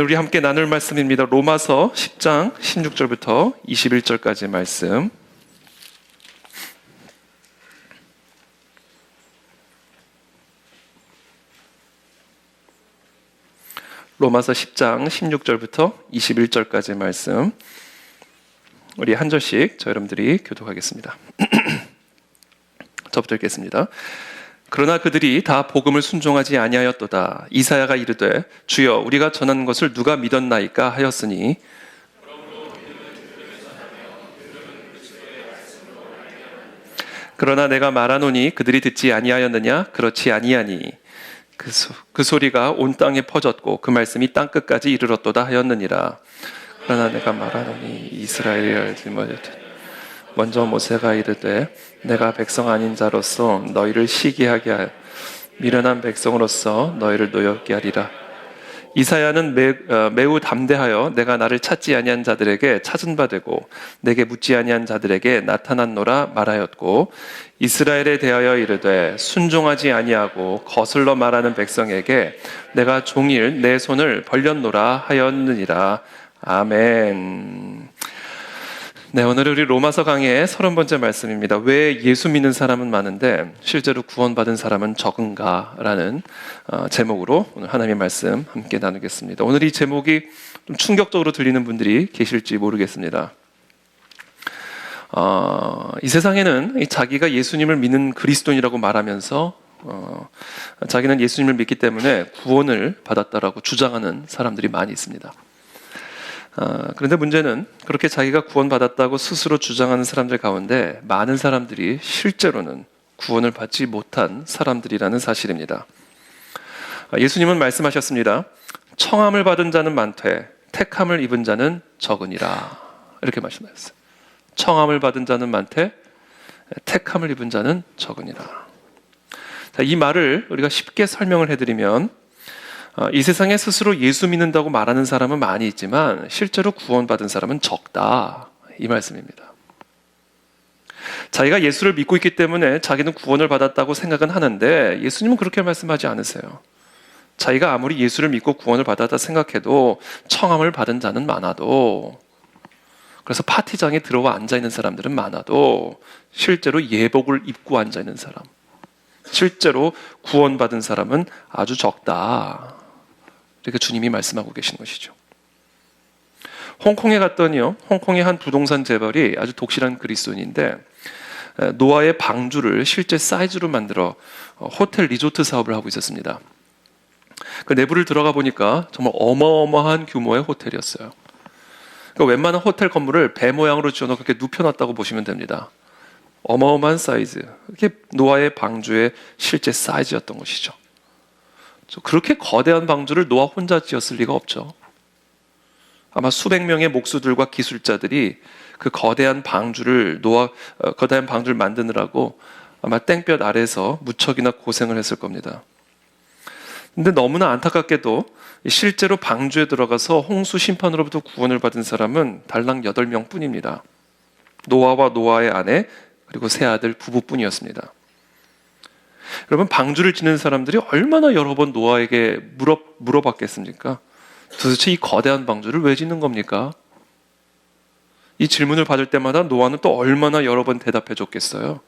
우리 함께 나눌 말씀입니다. 로마서 10장 16절부터 21절까지 말씀. 로마서 10장 16절부터 21절까지 말씀. 우리 한 절씩 저 여러분들이 교독하겠습니다. 저부터 읽겠습니다. 그러나 그들이 다 복음을 순종하지 아니하였도다. 이사야가 이르되 주여 우리가 전한 것을 누가 믿었나이까 하였으니 그러나 내가 말하노니 그들이 듣지 아니하였느냐? 그렇지 아니하니 그 소리가 온 땅에 퍼졌고 그 말씀이 땅끝까지 이르렀도다 하였느니라. 그러나 내가 말하노니 이스라엘이 알지 못하되 먼저 모세가 이르되 내가 백성 아닌 자로서 너희를 시기하게 하여 미련한 백성으로서 너희를 노엽게 하리라. 이사야는 매우 담대하여 내가 나를 찾지 아니한 자들에게 찾은 바 되고 내게 묻지 아니한 자들에게 나타났노라 말하였고 이스라엘에 대하여 이르되 순종하지 아니하고 거슬러 말하는 백성에게 내가 종일 내 손을 벌렸노라 하였느니라. 아멘. 네, 오늘 우리 로마서 강의의 30번째 말씀입니다. 왜 예수 믿는 사람은 많은데 실제로 구원받은 사람은 적은가? 라는 제목으로 오늘 하나님의 말씀 함께 나누겠습니다. 오늘 이 제목이 좀 충격적으로 들리는 분들이 계실지 모르겠습니다. 이 세상에는 자기가 예수님을 믿는 그리스도인이라고 말하면서 자기는 예수님을 믿기 때문에 구원을 받았다라고 주장하는 사람들이 많이 있습니다. 그런데 문제는 그렇게 자기가 구원받았다고 스스로 주장하는 사람들 가운데 많은 사람들이 실제로는 구원을 받지 못한 사람들이라는 사실입니다. 예수님은 말씀하셨습니다. 청함을 받은 자는 많되 택함을 입은 자는 적으니라. 이렇게 말씀하셨어요. 청함을 받은 자는 많되 택함을 입은 자는 적으니라. 자, 이 말을 우리가 쉽게 설명을 해드리면 이 세상에 스스로 예수 믿는다고 말하는 사람은 많이 있지만 실제로 구원받은 사람은 적다. 이 말씀입니다. 자기가 예수를 믿고 있기 때문에 자기는 구원을 받았다고 생각은 하는데 예수님은 그렇게 말씀하지 않으세요. 자기가 아무리 예수를 믿고 구원을 받았다 생각해도 청함을 받은 자는 많아도, 그래서 파티장에 들어와 앉아있는 사람들은 많아도 실제로 예복을 입고 앉아있는 사람, 실제로 구원받은 사람은 아주 적다. 이렇게 주님이 말씀하고 계시는 것이죠. 홍콩에 갔더니요, 홍콩의 한 부동산 재벌이 아주 독실한 그리스도인인데 노아의 방주를 실제 사이즈로 만들어 호텔 리조트 사업을 하고 있었습니다. 그 내부를 들어가 보니까 정말 어마어마한 규모의 호텔이었어요. 그러니까 웬만한 호텔 건물을 배 모양으로 지어놓고 그렇게 눕혀놨다고 보시면 됩니다. 어마어마한 사이즈, 이게 노아의 방주의 실제 사이즈였던 것이죠. 그렇게 거대한 방주를 노아 혼자 지었을 리가 없죠. 아마 수백 명의 목수들과 기술자들이 그 거대한 방주를 만드느라고 아마 땡볕 아래에서 무척이나 고생을 했을 겁니다. 근데 너무나 안타깝게도 실제로 방주에 들어가서 홍수 심판으로부터 구원을 받은 사람은 달랑 8명 뿐입니다. 노아와 노아의 아내 그리고 세 아들 부부뿐이었습니다. 여러분, 방주를 짓는 사람들이 얼마나 여러 번 노아에게 물어봤겠습니까? 도대체 이 거대한 방주를 왜 짓는 겁니까? 이 질문을 받을 때마다 노아는 또 얼마나 여러 번 대답해 줬겠어요.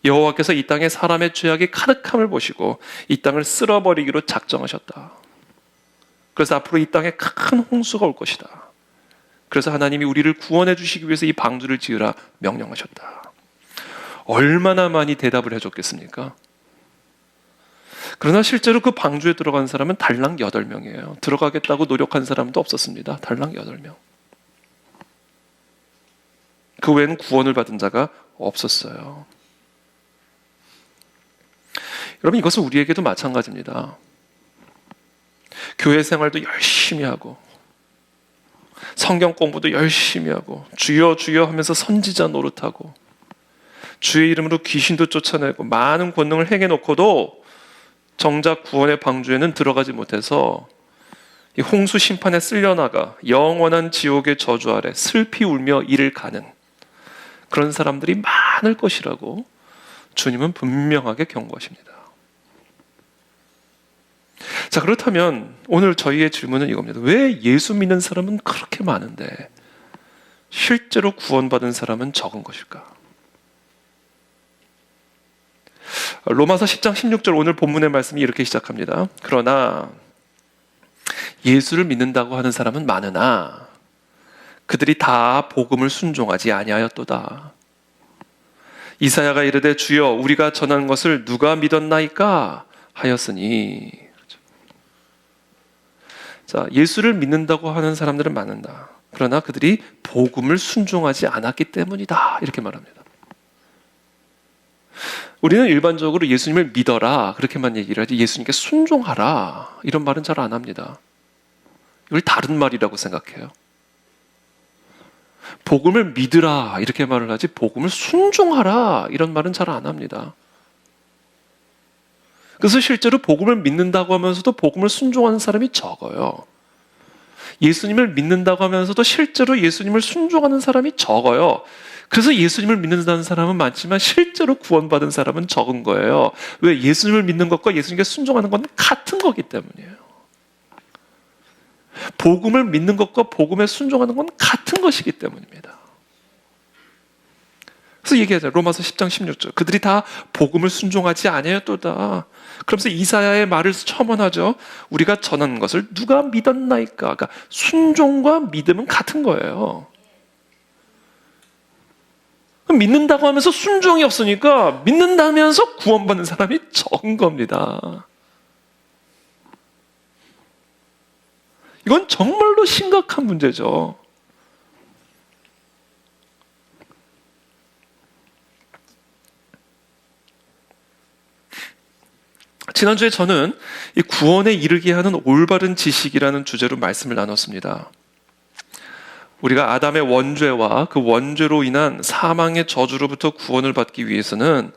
여호와께서 이 땅에 사람의 죄악이 가득함을 보시고 이 땅을 쓸어버리기로 작정하셨다. 그래서 앞으로 이 땅에 큰 홍수가 올 것이다. 그래서 하나님이 우리를 구원해 주시기 위해서 이 방주를 지으라 명령하셨다. 얼마나 많이 대답을 해줬겠습니까? 그러나 실제로 그 방주에 들어간 사람은 달랑 8명이에요. 들어가겠다고 노력한 사람도 없었습니다. 달랑 8명. 그 외에는 구원을 받은 자가 없었어요. 여러분, 이것은 우리에게도 마찬가지입니다. 교회 생활도 열심히 하고 성경 공부도 열심히 하고 주여 주여 하면서 선지자 노릇하고 주의 이름으로 귀신도 쫓아내고 많은 권능을 행해놓고도 정작 구원의 방주에는 들어가지 못해서 이 홍수 심판에 쓸려나가 영원한 지옥의 저주 아래 슬피 울며 이를 가는 그런 사람들이 많을 것이라고 주님은 분명하게 경고하십니다. 자, 그렇다면 오늘 저희의 질문은 이겁니다. 왜 예수 믿는 사람은 그렇게 많은데 실제로 구원받은 사람은 적은 것일까? 로마서 10장 16절 오늘 본문의 말씀이 이렇게 시작합니다. 그러나 예수를 믿는다고 하는 사람은 많으나 그들이 다 복음을 순종하지 아니하였도다. 이사야가 이르되 주여 우리가 전한 것을 누가 믿었나이까 하였으니. 자, 예수를 믿는다고 하는 사람들은 많은다. 그러나 그들이 복음을 순종하지 않았기 때문이다. 이렇게 말합니다. 우리는 일반적으로 예수님을 믿어라 그렇게만 얘기를 하지 예수님께 순종하라 이런 말은 잘 안 합니다. 이걸 다른 말이라고 생각해요. 복음을 믿으라 이렇게 말을 하지 복음을 순종하라 이런 말은 잘 안 합니다. 그래서 실제로 복음을 믿는다고 하면서도 복음을 순종하는 사람이 적어요. 예수님을 믿는다고 하면서도 실제로 예수님을 순종하는 사람이 적어요. 그래서 예수님을 믿는다는 사람은 많지만 실제로 구원받은 사람은 적은 거예요. 왜? 예수님을 믿는 것과 예수님께 순종하는 건 같은 거기 때문이에요. 복음을 믿는 것과 복음에 순종하는 건 같은 것이기 때문입니다. 그래서 얘기하잖아요. 로마서 10장 16절. 그들이 다 복음을 순종하지 아니하였도다. 그러면서 이사야의 말을 첨언하죠. 우리가 전한 것을 누가 믿었나이까. 그러니까 순종과 믿음은 같은 거예요. 믿는다고 하면서 순종이 없으니까 믿는다면서 구원받는 사람이 적은 겁니다. 이건 정말로 심각한 문제죠. 지난주에 저는 이 구원에 이르게 하는 올바른 지식이라는 주제로 말씀을 나눴습니다. 우리가 아담의 원죄와 그 원죄로 인한 사망의 저주로부터 구원을 받기 위해서는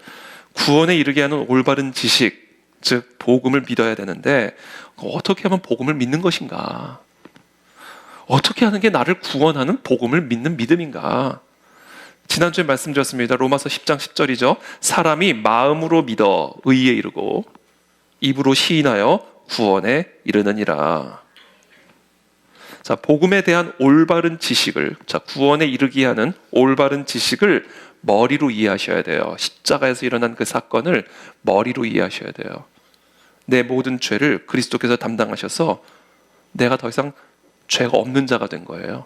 구원에 이르게 하는 올바른 지식, 즉 복음을 믿어야 되는데 어떻게 하면 복음을 믿는 것인가? 어떻게 하는 게 나를 구원하는 복음을 믿는 믿음인가? 지난주에 말씀드렸습니다. 로마서 10장 10절이죠. 사람이 마음으로 믿어 의에 이르고 입으로 시인하여 구원에 이르느니라. 자, 복음에 대한 올바른 지식을, 자, 구원에 이르게 하는 올바른 지식을 머리로 이해하셔야 돼요. 십자가에서 일어난 그 사건을 머리로 이해하셔야 돼요. 내 모든 죄를 그리스도께서 담당하셔서 내가 더 이상 죄가 없는 자가 된 거예요.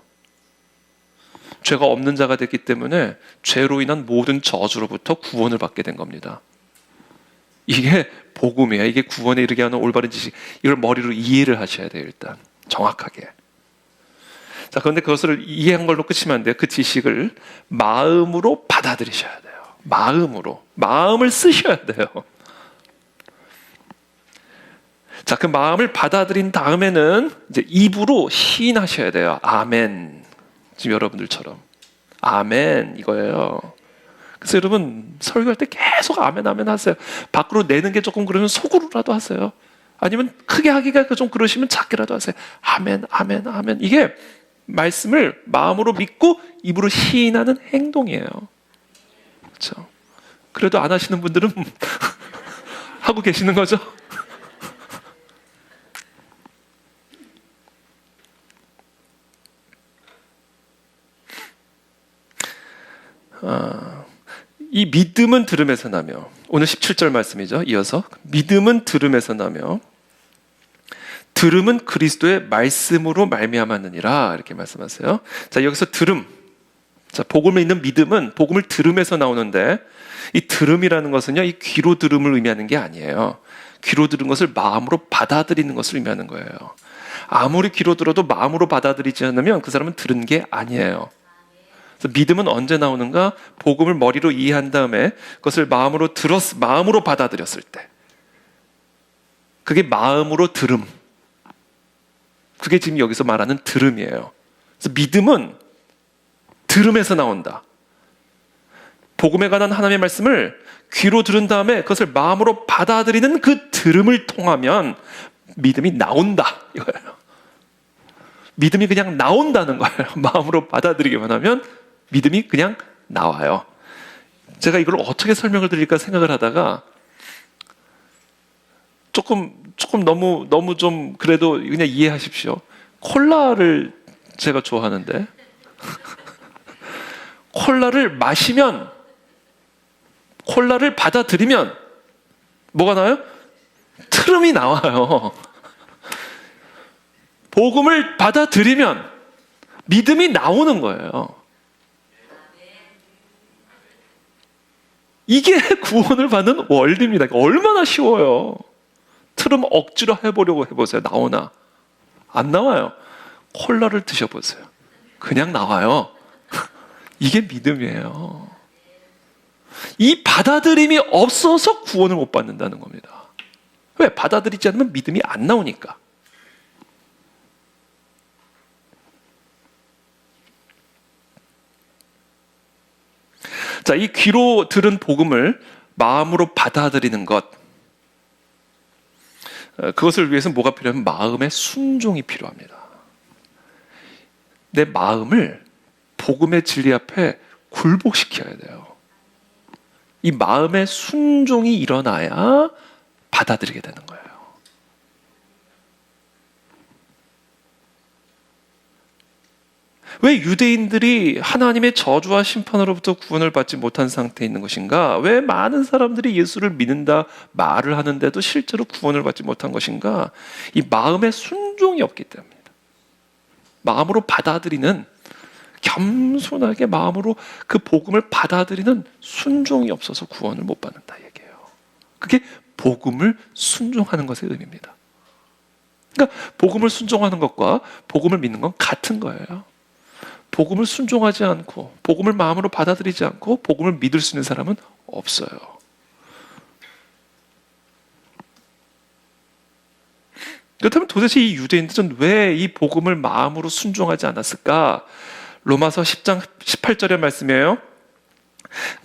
죄가 없는 자가 됐기 때문에 죄로 인한 모든 저주로부터 구원을 받게 된 겁니다. 이게 복음이에요. 이게 구원에 이르게 하는 올바른 지식. 이걸 머리로 이해를 하셔야 돼요. 일단 정확하게. 자, 그런데 그것을 이해한 걸로 끝이면 안 돼요. 그 지식을 마음으로 받아들이셔야 돼요. 마음으로. 마음을 쓰셔야 돼요. 자, 그 마음을 받아들인 다음에는 이제 입으로 시인하셔야 돼요. 아멘. 지금 여러분들처럼. 아멘. 이거예요. 그래서 여러분, 설교할 때 계속 아멘, 아멘 하세요. 밖으로 내는 게 조금 그러면 속으로라도 하세요. 아니면 크게 하기가 좀 그러시면 작게라도 하세요. 아멘, 아멘, 아멘. 이게 말씀을 마음으로 믿고 입으로 시인하는 행동이에요. 그렇죠? 그래도 안 하시는 분들은 하고 계시는 거죠? 이 믿음은 들음에서 나며, 오늘 17절 말씀이죠. 이어서 믿음은 들음에서 나며 들음은 그리스도의 말씀으로 말미암았느니라 이렇게 말씀하세요. 자, 여기서 들음, 자, 복음을 있는 믿음은 복음을 들음에서 나오는데 이 들음이라는 것은요, 이 귀로 들음을 의미하는 게 아니에요. 귀로 들은 것을 마음으로 받아들이는 것을 의미하는 거예요. 아무리 귀로 들어도 마음으로 받아들이지 않으면 그 사람은 들은 게 아니에요. 그래서 믿음은 언제 나오는가? 복음을 머리로 이해한 다음에 그것을 마음으로 받아들였을 때, 그게 마음으로 들음. 그게 지금 여기서 말하는 들음이에요. 그래서 믿음은 들음에서 나온다. 복음에 관한 하나님의 말씀을 귀로 들은 다음에 그것을 마음으로 받아들이는 그 들음을 통하면 믿음이 나온다 이거예요. 믿음이 그냥 나온다는 거예요. 마음으로 받아들이기만 하면 믿음이 그냥 나와요. 제가 이걸 어떻게 설명을 드릴까 생각을 하다가 조금 너무 좀 그래도 그냥 이해하십시오. 콜라를 제가 좋아하는데 콜라를 마시면, 콜라를 받아들이면 뭐가 나와요? 트름이 나와요. 복음을 받아들이면 믿음이 나오는 거예요. 이게 구원을 받는 원리입니다. 얼마나 쉬워요. 트름 억지로 해보려고 해보세요. 나오나? 안 나와요. 콜라를 드셔보세요. 그냥 나와요. 이게 믿음이에요. 이 받아들임이 없어서 구원을 못 받는다는 겁니다. 왜? 받아들이지 않으면 믿음이 안 나오니까. 자, 이 귀로 들은 복음을 마음으로 받아들이는 것, 그것을 위해서 뭐가 필요하면 마음의 순종이 필요합니다. 내 마음을 복음의 진리 앞에 굴복시켜야 돼요. 이 마음의 순종이 일어나야 받아들이게 되는 거예요. 왜 유대인들이 하나님의 저주와 심판으로부터 구원을 받지 못한 상태에 있는 것인가? 왜 많은 사람들이 예수를 믿는다 말을 하는데도 실제로 구원을 받지 못한 것인가? 이 마음의 순종이 없기 때문입니다. 마음으로 받아들이는, 겸손하게 마음으로 그 복음을 받아들이는 순종이 없어서 구원을 못 받는다 얘기예요. 그게 복음을 순종하는 것의 의미입니다. 그러니까 복음을 순종하는 것과 복음을 믿는 건 같은 거예요. 복음을 순종하지 않고 복음을 마음으로 받아들이지 않고 복음을 믿을 수 있는 사람은 없어요. 그렇다면 도대체 이 유대인들은 왜 이 복음을 마음으로 순종하지 않았을까? 로마서 10장 18절의 말씀이에요.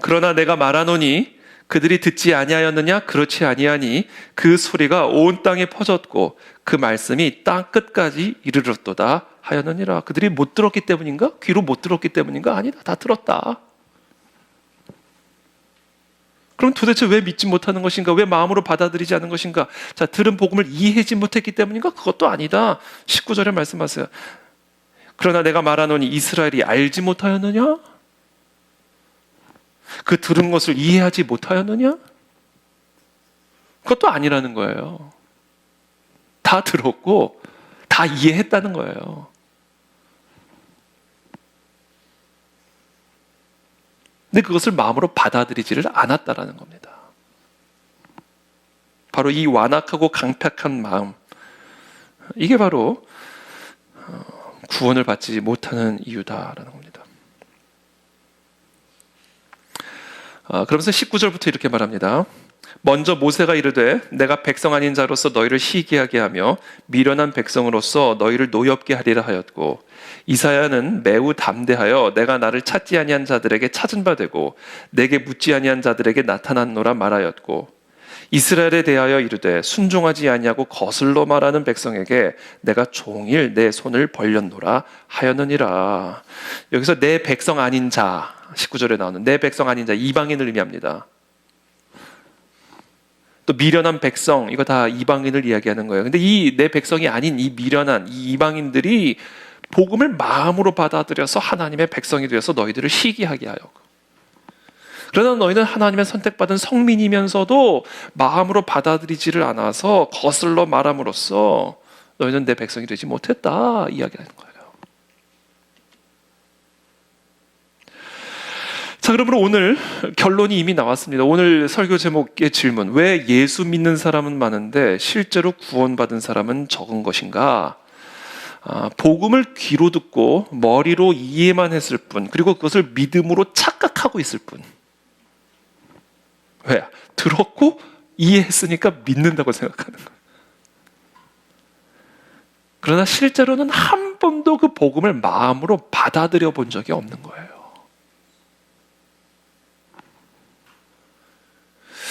그러나 내가 말하노니 그들이 듣지 아니하였느냐? 그렇지 아니하니 그 소리가 온 땅에 퍼졌고 그 말씀이 땅 끝까지 이르렀도다 하였느니라. 그들이 못 들었기 때문인가? 귀로 못 들었기 때문인가? 아니다, 다 들었다. 그럼 도대체 왜 믿지 못하는 것인가? 왜 마음으로 받아들이지 않는 것인가? 자, 들은 복음을 이해하지 못했기 때문인가? 그것도 아니다. 19절에 말씀하세요. 그러나 내가 말하노니 이스라엘이 알지 못하였느냐? 그 들은 것을 이해하지 못하였느냐? 그것도 아니라는 거예요. 다 들었고 다 이해했다는 거예요. 근데 그것을 마음으로 받아들이지를 않았다라는 겁니다. 바로 이 완악하고 강팍한 마음, 이게 바로 구원을 받지 못하는 이유다라는 겁니다. 그러면서 19절부터 이렇게 말합니다. 먼저 모세가 이르되 내가 백성 아닌 자로서 너희를 시기하게 하며 미련한 백성으로서 너희를 노엽게 하리라 하였고, 이사야는 매우 담대하여 내가 나를 찾지 아니한 자들에게 찾은 바 되고 내게 묻지 아니한 자들에게 나타났노라 말하였고, 이스라엘에 대하여 이르되 순종하지 아니하고 거슬러 말하는 백성에게 내가 종일 내 손을 벌렸노라 하였느니라. 여기서 내 백성 아닌 자, 19절에 나오는 내 백성 아닌 자, 이방인을 의미합니다. 또 미련한 백성, 이거 다 이방인을 이야기하는 거예요. 근데 이 내 백성이 아닌 이 미련한 이 이방인들이 복음을 마음으로 받아들여서 하나님의 백성이 되어서 너희들을 시기하게 하여. 그러나 너희는 하나님의 선택받은 성민이면서도 마음으로 받아들이지를 않아서 거슬러 말함으로써 너희는 내 백성이 되지 못했다 이야기하는 거예요. 자, 그러므로 오늘 결론이 이미 나왔습니다. 오늘 설교 제목의 질문, 왜 예수 믿는 사람은 많은데 실제로 구원받은 사람은 적은 것인가? 복음을 귀로 듣고 머리로 이해만 했을 뿐, 그리고 그것을 믿음으로 착각하고 있을 뿐. 왜? 들었고 이해했으니까 믿는다고 생각하는 거예요. 그러나 실제로는 한 번도 그 복음을 마음으로 받아들여 본 적이 없는 거예요.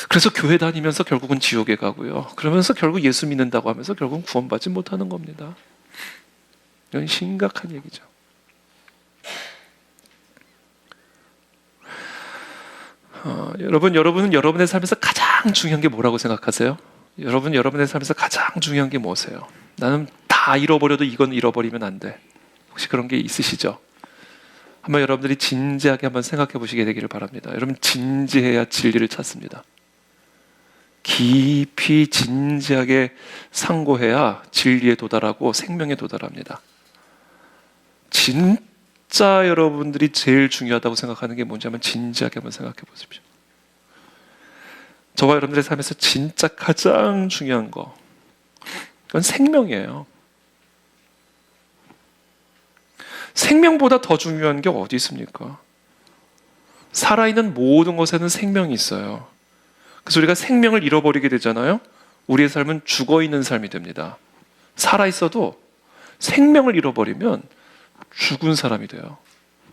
그래서 교회 다니면서 결국은 지옥에 가고요. 그러면서 결국 예수 믿는다고 하면서 결국은 구원받지 못하는 겁니다. 이건 심각한 얘기죠. 여러분은 여러분의 삶에서 가장 중요한 게 뭐라고 생각하세요? 여러분의 삶에서 가장 중요한 게 뭐세요? 나는 다 잃어버려도 이건 잃어버리면 안 돼. 혹시 그런 게 있으시죠? 한번 여러분들이 진지하게 한번 생각해 보시게 되기를 바랍니다. 여러분, 진지해야 진리를 찾습니다. 깊이 진지하게 상고해야 진리에 도달하고 생명에 도달합니다. 진짜 여러분들이 제일 중요하다고 생각하는 게 뭔지 한번 진지하게 한번 생각해 보십시오. 저와 여러분들의 삶에서 진짜 가장 중요한 거, 그건 생명이에요. 생명보다 더 중요한 게 어디 있습니까? 살아있는 모든 것에는 생명이 있어요. 그래서 우리가 생명을 잃어버리게 되잖아요. 우리의 삶은 죽어있는 삶이 됩니다. 살아있어도 생명을 잃어버리면 죽은 사람이 돼요.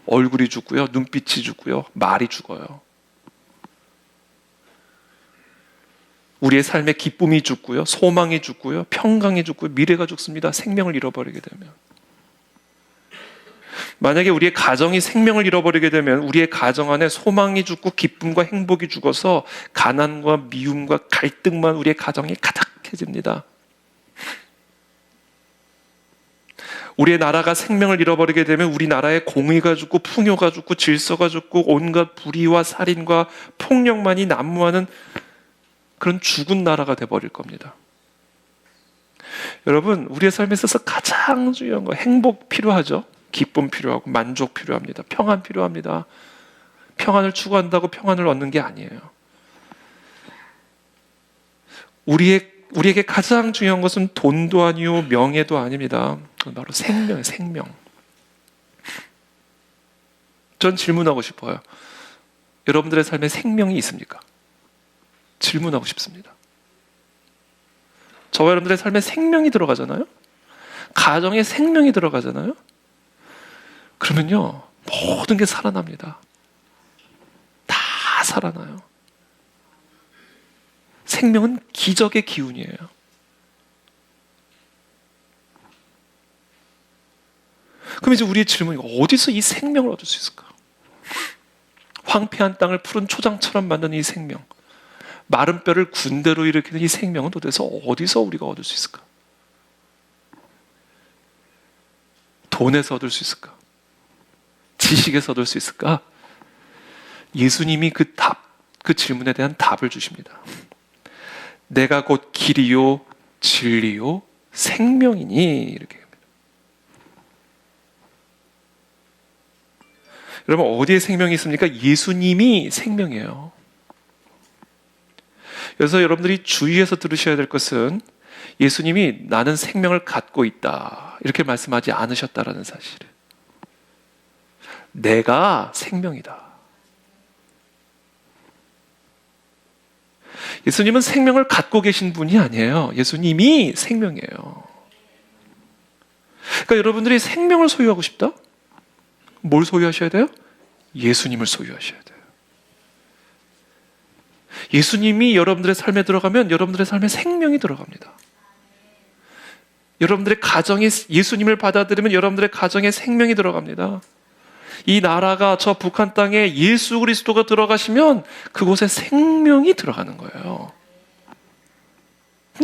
얼굴이 죽고요, 눈빛이 죽고요, 말이 죽어요. 우리의 삶의 기쁨이 죽고요, 소망이 죽고요, 평강이 죽고요, 미래가 죽습니다. 생명을 잃어버리게 되면. 만약에 우리의 가정이 생명을 잃어버리게 되면 우리의 가정 안에 소망이 죽고 기쁨과 행복이 죽어서 가난과 미움과 갈등만 우리의 가정이 가득해집니다. 우리의 나라가 생명을 잃어버리게 되면 우리나라의 공의가 죽고 풍요가 죽고 질서가 죽고 온갖 불의와 살인과 폭력만이 난무하는 그런 죽은 나라가 돼버릴 겁니다. 여러분, 우리의 삶에 있어서 가장 중요한 거, 행복 필요하죠? 기쁨 필요하고 만족 필요합니다. 평안 필요합니다. 평안을 추구한다고 평안을 얻는 게 아니에요. 우리에게 가장 중요한 것은 돈도 아니요 명예도 아닙니다. 그건 바로 생명이에요. 생명. 전 질문하고 싶어요. 여러분들의 삶에 생명이 있습니까? 질문하고 싶습니다. 저와 여러분들의 삶에 생명이 들어가잖아요. 가정에 생명이 들어가잖아요. 그러면요, 모든 게 살아납니다. 다 살아나요. 생명은 기적의 기운이에요. 그럼 이제 우리의 질문이 어디서 이 생명을 얻을 수 있을까? 황폐한 땅을 푸른 초장처럼 만드는 이 생명, 마른 뼈를 군대로 일으키는 이 생명은 도대체 어디서 우리가 얻을 수 있을까? 돈에서 얻을 수 있을까? 지식에서 얻을 수 있을까? 예수님이 그 질문에 대한 답을 주십니다. 내가 곧 길이요 진리요 생명이니, 이렇게 합니다. 여러분, 어디에 생명이 있습니까? 예수님이 생명이에요. 그래서 여러분들이 주의해서 들으셔야 될 것은 예수님이 나는 생명을 갖고 있다 이렇게 말씀하지 않으셨다라는 사실을. 내가 생명이다. 예수님은 생명을 갖고 계신 분이 아니에요. 예수님이 생명이에요. 그러니까 여러분들이 생명을 소유하고 싶다? 뭘 소유하셔야 돼요? 예수님을 소유하셔야 돼요. 예수님이 여러분들의 삶에 들어가면 여러분들의 삶에 생명이 들어갑니다. 여러분들의 가정이 예수님을 받아들이면 여러분들의 가정에 생명이 들어갑니다. 이 나라가 저 북한 땅에 예수 그리스도가 들어가시면 그곳에 생명이 들어가는 거예요.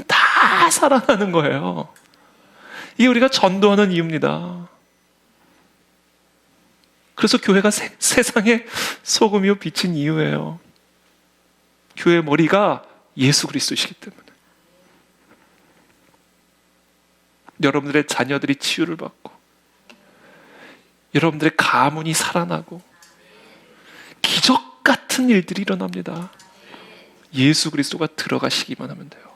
다 살아나는 거예요. 이게 우리가 전도하는 이유입니다. 그래서 교회가 세상의 소금이요 빛인 이유예요. 교회의 머리가 예수 그리스도시기 때문에. 여러분들의 자녀들이 치유를 받고 여러분들의 가문이 살아나고 기적 같은 일들이 일어납니다. 예수 그리스도가 들어가시기만 하면 돼요.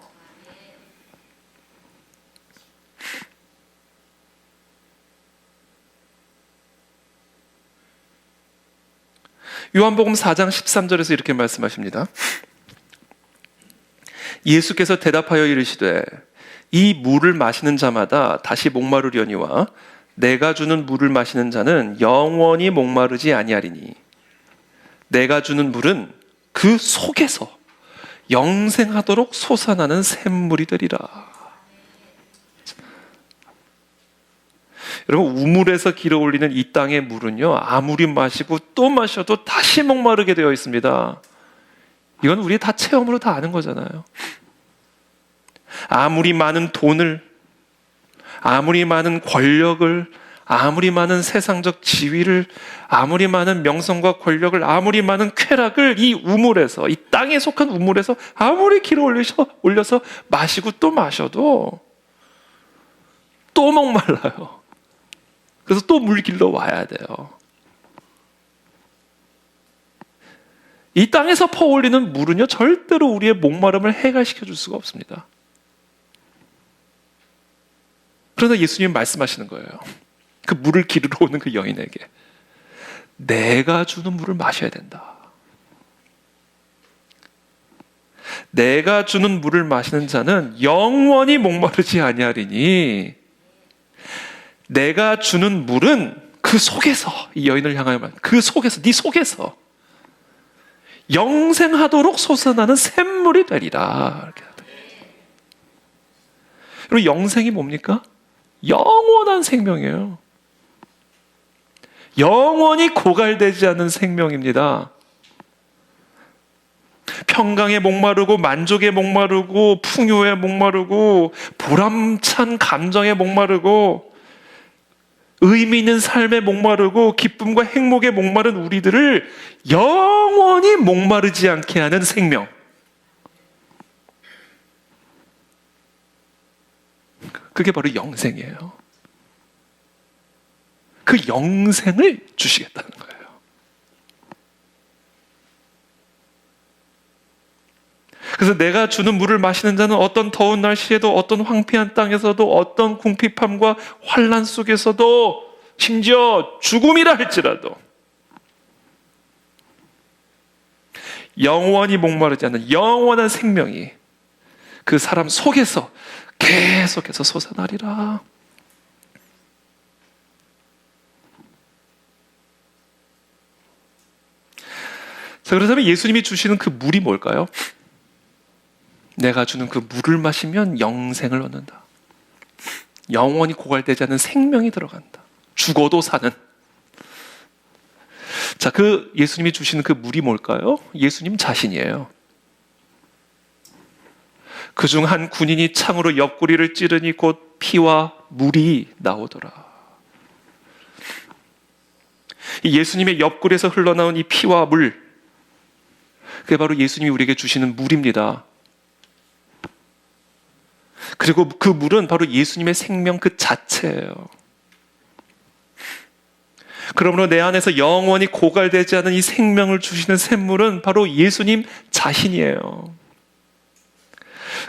요한복음 4장 13절에서 이렇게 말씀하십니다. 예수께서 대답하여 이르시되 이 물을 마시는 자마다 다시 목마르려니와 내가 주는 물을 마시는 자는 영원히 목마르지 아니하리니 내가 주는 물은 그 속에서 영생하도록 솟아나는 샘물이 되리라. 여러분, 우물에서 길어 올리는 이 땅의 물은요, 아무리 마시고 또 마셔도 다시 목마르게 되어 있습니다. 이건 우리 다 체험으로 다 아는 거잖아요. 아무리 많은 돈을, 아무리 많은 권력을, 아무리 많은 세상적 지위를, 아무리 많은 명성과 권력을, 아무리 많은 쾌락을 이 우물에서, 이 땅에 속한 우물에서 아무리 길어 올려서 마시고 또 마셔도 또 목말라요. 그래서 또 물 길러 와야 돼요. 이 땅에서 퍼올리는 물은요, 절대로 우리의 목마름을 해결시켜 줄 수가 없습니다. 그러나 예수님이 말씀하시는 거예요. 그 물을 기르러 오는 그 여인에게 내가 주는 물을 마셔야 된다. 내가 주는 물을 마시는 자는 영원히 목마르지 아니하리니 내가 주는 물은 그 속에서, 이 여인을 향하여 말, 그 속에서, 네 속에서 영생하도록 솟아나는 샘물이 되리라. 이렇게 그리고 영생이 뭡니까? 영원한 생명이에요. 영원히 고갈되지 않는 생명입니다. 평강에 목마르고 만족에 목마르고 풍요에 목마르고 보람찬 감정에 목마르고 의미 있는 삶에 목마르고 기쁨과 행복에 목마른 우리들을 영원히 목마르지 않게 하는 생명. 그게 바로 영생이에요. 그 영생을 주시겠다는 거예요. 그래서 내가 주는 물을 마시는 자는 어떤 더운 날씨에도, 어떤 황폐한 땅에서도, 어떤 궁핍함과 환난 속에서도, 심지어 죽음이라 할지라도 영원히 목마르지 않는 영원한 생명이 그 사람 속에서 계속해서 솟아나리라. 자, 그렇다면 예수님이 주시는 그 물이 뭘까요? 내가 주는 그 물을 마시면 영생을 얻는다. 영원히 고갈되지 않는 생명이 들어간다. 죽어도 사는. 자, 그 예수님이 주시는 그 물이 뭘까요? 예수님 자신이에요. 그중 한 군인이 창으로 옆구리를 찌르니 곧 피와 물이 나오더라. 이 예수님의 옆구리에서 흘러나온 이 피와 물, 그게 바로 예수님이 우리에게 주시는 물입니다. 그리고 그 물은 바로 예수님의 생명 그 자체예요. 그러므로 내 안에서 영원히 고갈되지 않은 이 생명을 주시는 샘물은 바로 예수님 자신이에요.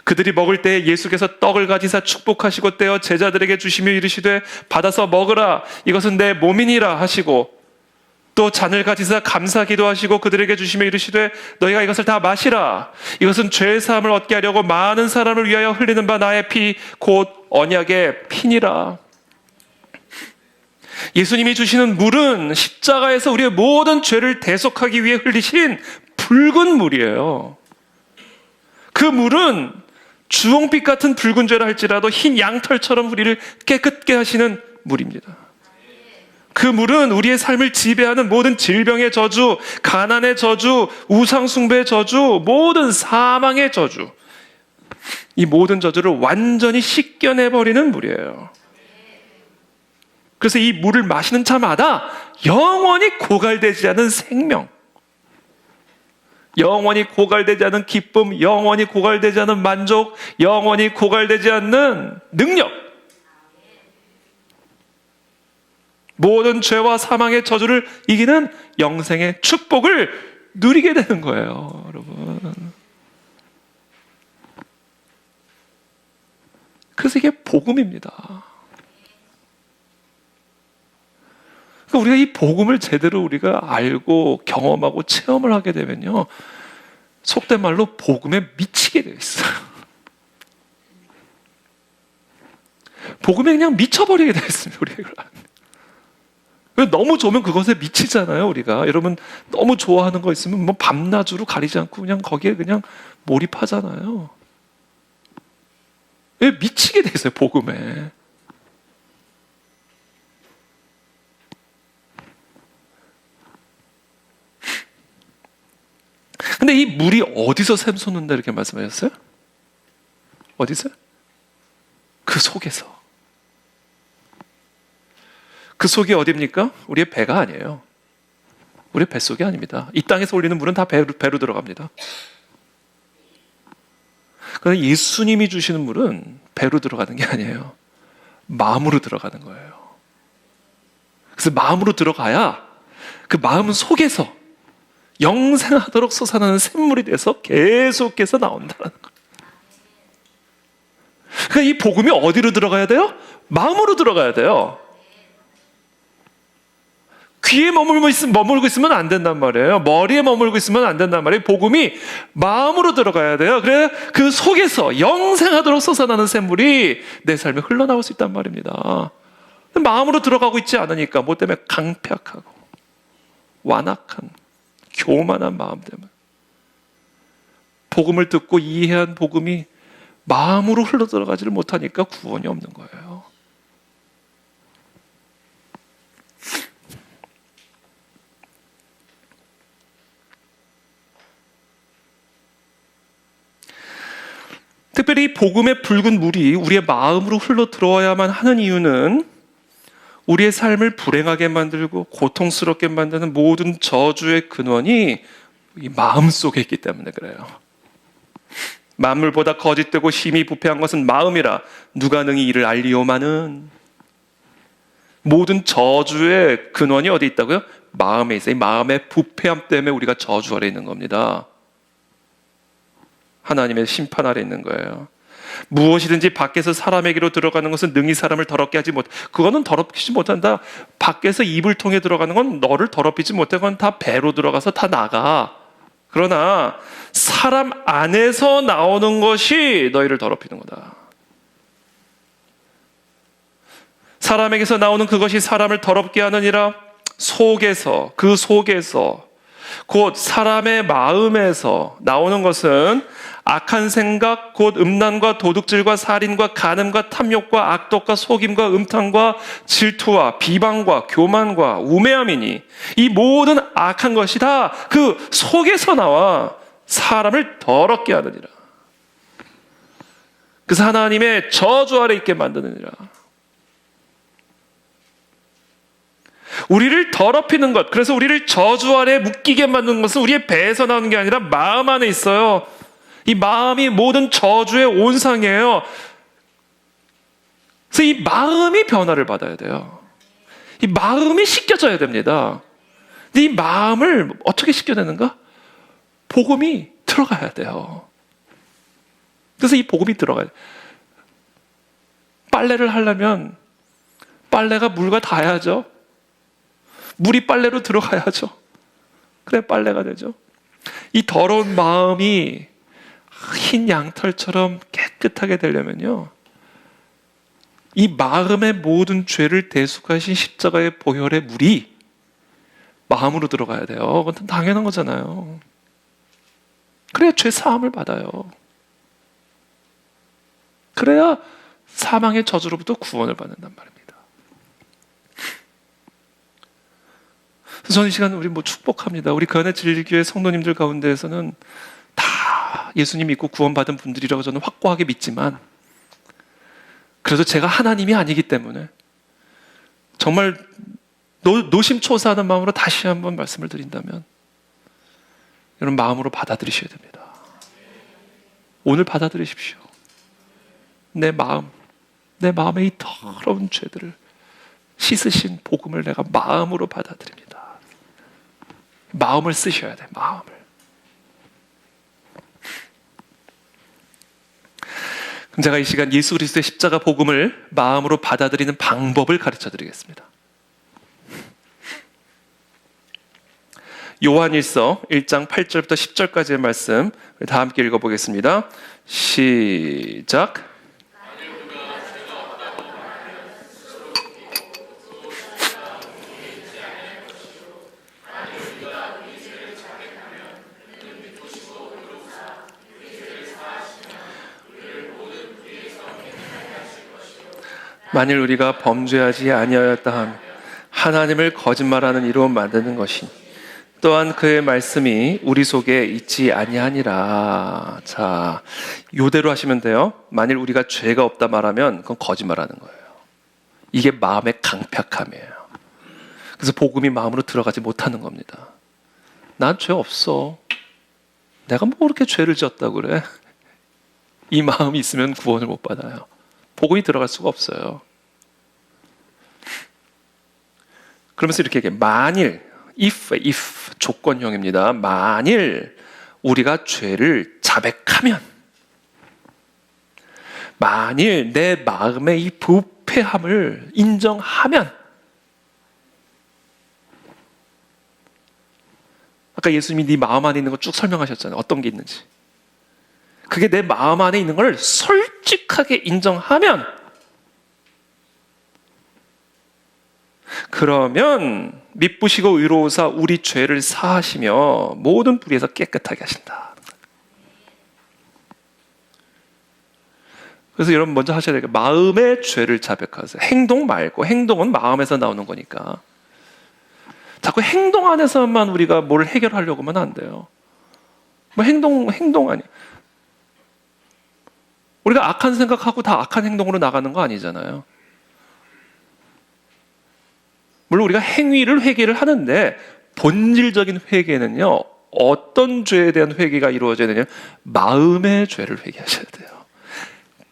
그들이 먹을 때 예수께서 떡을 가지사 축복하시고 떼어 제자들에게 주시며 이르시되 받아서 먹으라, 이것은 내 몸이니라 하시고, 또 잔을 가지사 감사 기도하시고 그들에게 주시며 이르시되 너희가 이것을 다 마시라, 이것은 죄 사함을 얻게 하려고 많은 사람을 위하여 흘리는 바 나의 피 곧 언약의 피니라. 예수님이 주시는 물은 십자가에서 우리의 모든 죄를 대속하기 위해 흘리신 붉은 물이에요. 그 물은 주홍빛 같은 붉은 죄라 할지라도 흰 양털처럼 우리를 깨끗게 하시는 물입니다. 그 물은 우리의 삶을 지배하는 모든 질병의 저주, 가난의 저주, 우상숭배의 저주, 모든 사망의 저주, 이 모든 저주를 완전히 씻겨내버리는 물이에요. 그래서 이 물을 마시는 자마다 영원히 고갈되지 않은 생명, 영원히 고갈되지 않은 기쁨, 영원히 고갈되지 않은 만족, 영원히 고갈되지 않는 능력, 모든 죄와 사망의 저주를 이기는 영생의 축복을 누리게 되는 거예요, 여러분. 그래서 이게 복음입니다. 그러니까 우리가 이 복음을 제대로 우리가 알고 경험하고 체험을 하게 되면요, 속된 말로 복음에 미치게 되어 있어요. 복음에 그냥 미쳐버리게 되어 있습니다, 우리가. 너무 좋으면 그것에 미치잖아요, 우리가. 여러분, 너무 좋아하는 거 있으면 뭐 밤낮으로 가리지 않고 그냥 거기에 그냥 몰입하잖아요. 왜 미치게 돼 있어요, 복음에. 근데 이 물이 어디서 샘솟는다 이렇게 말씀하셨어요? 어디서? 그 속에서. 그 속이 어디입니까? 우리의 배가 아니에요. 우리의 뱃속이 아닙니다. 이 땅에서 올리는 물은 다 배로 들어갑니다. 그러나 예수님이 주시는 물은 배로 들어가는 게 아니에요. 마음으로 들어가는 거예요. 그래서 마음으로 들어가야 그 마음 속에서 영생하도록 솟아나는 샘물이 돼서 계속해서 나온다는 거예요. 그러니까 이 복음이 어디로 들어가야 돼요? 마음으로 들어가야 돼요. 귀에 머물고 있으면 안 된단 말이에요. 머리에 머물고 있으면 안 된단 말이에요. 복음이 마음으로 들어가야 돼요. 그래 그 속에서 영생하도록 솟아나는 샘물이 내 삶에 흘러나올 수 있단 말입니다. 마음으로 들어가고 있지 않으니까 뭐 때문에 강팍하고 완악한 교만한 마음 때문에 복음을 듣고 이해한 복음이 마음으로 흘러 들어가지를 못하니까 구원이 없는 거예요. 특별히 복음의 붉은 물이 우리의 마음으로 흘러 들어와야만 하는 이유는 우리의 삶을 불행하게 만들고 고통스럽게 만드는 모든 저주의 근원이 이 마음 속에 있기 때문에 그래요. 만물보다 거짓되고 심히 부패한 것은 마음이라 누가 능히 이를 알리오마는. 모든 저주의 근원이 어디 있다고요? 마음에 있어요. 이 마음의 부패함 때문에 우리가 저주 아래 있는 겁니다. 하나님의 심판 아래 있는 거예요. 무엇이든지 밖에서 사람에게로 들어가는 것은 능히 사람을 더럽게 하지 못. 그거는 더럽히지 못한다. 밖에서 입을 통해 들어가는 건 너를 더럽히지 못해. 그건 다 배로 들어가서 다 나가. 그러나 사람 안에서 나오는 것이 너희를 더럽히는 거다. 사람에게서 나오는 그것이 사람을 더럽게 하느니라. 속에서, 그 속에서, 곧 사람의 마음에서 나오는 것은 악한 생각, 곧 음란과 도둑질과 살인과 간음과 탐욕과 악독과 속임과 음탕과 질투와 비방과 교만과 우매함이니 이 모든 악한 것이 다 그 속에서 나와 사람을 더럽게 하느니라. 그래서 하나님의 저주 아래 있게 만드느니라. 우리를 더럽히는 것, 그래서 우리를 저주 아래 묶이게 만드는 것은 우리의 배에서 나오는 게 아니라 마음 안에 있어요. 이 마음이 모든 저주의 온상이에요. 그래서 이 마음이 변화를 받아야 돼요. 이 마음이 씻겨져야 됩니다. 근데 이 마음을 어떻게 씻겨내는가? 복음이 들어가야 돼요. 그래서 이 복음이 들어가야 돼요. 빨래를 하려면 빨래가 물과 닿아야죠. 물이 빨래로 들어가야죠. 그래 빨래가 되죠. 이 더러운 마음이 흰 양털처럼 깨끗하게 되려면요, 이 마음의 모든 죄를 대속하신 십자가의 보혈의 물이 마음으로 들어가야 돼요. 그건 당연한 거잖아요. 그래야 죄 사함을 받아요. 그래야 사망의 저주로부터 구원을 받는단 말입니다. 그래서 저는 이 시간 우리 축복합니다. 우리 그안의 진리교회 성도님들 가운데에서는 다 예수님 믿고 구원받은 분들이라고 저는 확고하게 믿지만, 그래도 제가 하나님이 아니기 때문에 정말 노심초사하는 마음으로 다시 한번 말씀을 드린다면 여러분 마음으로 받아들이셔야 됩니다. 오늘 받아들이십시오. 내 마음의 이 더러운 죄들을 씻으신 복음을 내가 마음으로 받아들입니다. 마음을 쓰셔야 돼, 마음을. 그럼 제가 이 시간 예수 그리스도의 십자가 복음을 마음으로 받아들이는 방법을 가르쳐 드리겠습니다. 요한일서 1장 8절부터 10절까지의 말씀 다 함께 읽어보겠습니다. 시작. 만일 우리가 범죄하지 아니하였다 함 하나님을 거짓말하는 이로 만드는 것이니 또한 그의 말씀이 우리 속에 있지 아니하니라. 자, 요대로 하시면 돼요. 만일 우리가 죄가 없다 말하면 그건 거짓말하는 거예요. 이게 마음의 강팍함이에요. 그래서 복음이 마음으로 들어가지 못하는 겁니다. 난 죄 없어. 내가 뭐 그렇게 죄를 지었다고 그래? 이 마음이 있으면 구원을 못 받아요. 복음이 들어갈 수가 없어요. 그러면서 이렇게 얘기해요. 만일, if 조건형입니다. 만일 우리가 죄를 자백하면, 만일 내 마음의 이 부패함을 인정하면, 아까 예수님이 네 마음 안에 있는 거 쭉 설명하셨잖아요. 어떤 게 있는지. 그게 내 마음 안에 있는 걸 솔직하게 인정하면, 그러면 미쁘시고 의로우사 우리 죄를 사하시며 모든 불의에서 깨끗하게 하신다. 그래서 여러분 먼저 하셔야 돼요. 마음의 죄를 자백하세요. 행동 말고, 행동은 마음에서 나오는 거니까. 자꾸 행동 안에서만 우리가 뭘 해결하려고 하면 안 돼요. 뭐 행동 아니. 우리가 악한 생각하고 다 악한 행동으로 나가는 거 아니잖아요. 물론 우리가 행위를 회개를 하는데 본질적인 회개는요, 어떤 죄에 대한 회개가 이루어져야 되냐? 마음의 죄를 회개하셔야 돼요.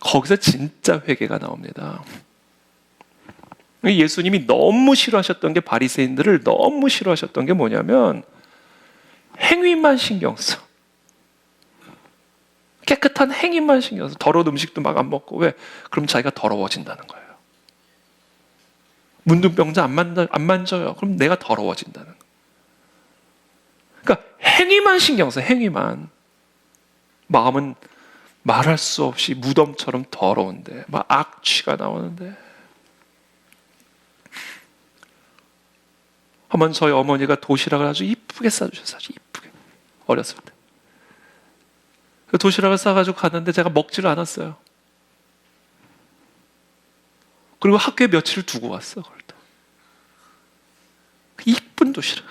거기서 진짜 회개가 나옵니다. 예수님이 너무 싫어하셨던 게, 바리새인들을 너무 싫어하셨던 게 뭐냐면 행위만 신경 써. 깨끗한 행위만 신경 써. 더러운 음식도 막 안 먹고. 왜? 그럼 자기가 더러워진다는 거예요. 문둥병자 안 만져요. 그럼 내가 더러워진다는 거예요. 그러니까 행위만 신경 써. 행위만. 마음은 말할 수 없이 무덤처럼 더러운데, 막 악취가 나오는데. 한번 저희 어머니가 도시락을 아주 이쁘게 싸주셨어요. 아주 이쁘게. 어렸을 때. 그 도시락을 싸가지고 갔는데 제가 먹지를 않았어요. 그리고 학교에 며칠을 두고 왔어. 그걸 또. 그 이쁜 도시락.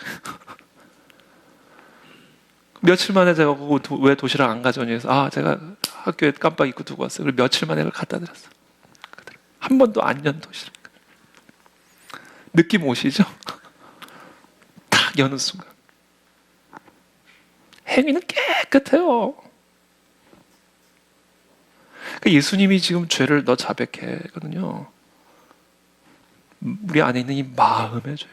며칠 만에 제가 왜 도시락 안 가져오니 해서, 제가 학교에 깜빡 잊고 두고 왔어요. 그리고 며칠 만에 그걸 갖다 드렸어. 한 번도 안 연 도시락. 느낌 오시죠? 딱 여는 순간. 행위는 깨끗해요. 그러니까 예수님이 지금 죄를 너 자백해거든요. 우리 안에 있는 이 마음의 죄.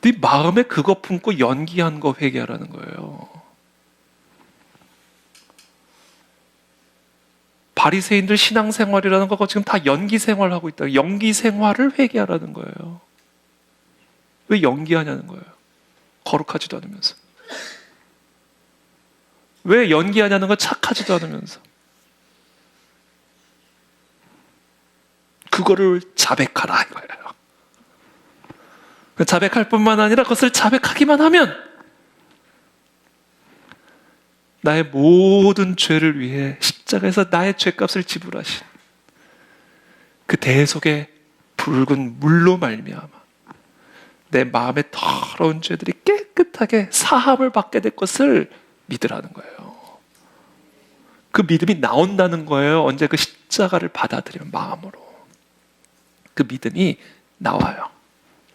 네 마음에 그거 품고 연기한 거 회개하라는 거예요. 바리새인들 신앙생활이라는 거가 지금 다 연기 생활하고 있다. 연기 생활을 회개하라는 거예요. 왜 연기하냐는 거예요. 거룩하지도 않으면서. 왜 연기하냐는 거, 착하지도 않으면서. 그거를 자백하라 이거예요. 자백할 뿐만 아니라 그것을 자백하기만 하면 나의 모든 죄를 위해 십자가에서 나의 죄값을 지불하신 그 대속의 붉은 물로 말미암아 내 마음의 더러운 죄들이 깨끗하게 사함을 받게 될 것을 믿으라는 거예요. 그 믿음이 나온다는 거예요. 언제? 그 십자가를 받아들이면 마음으로. 그 믿음이 나와요.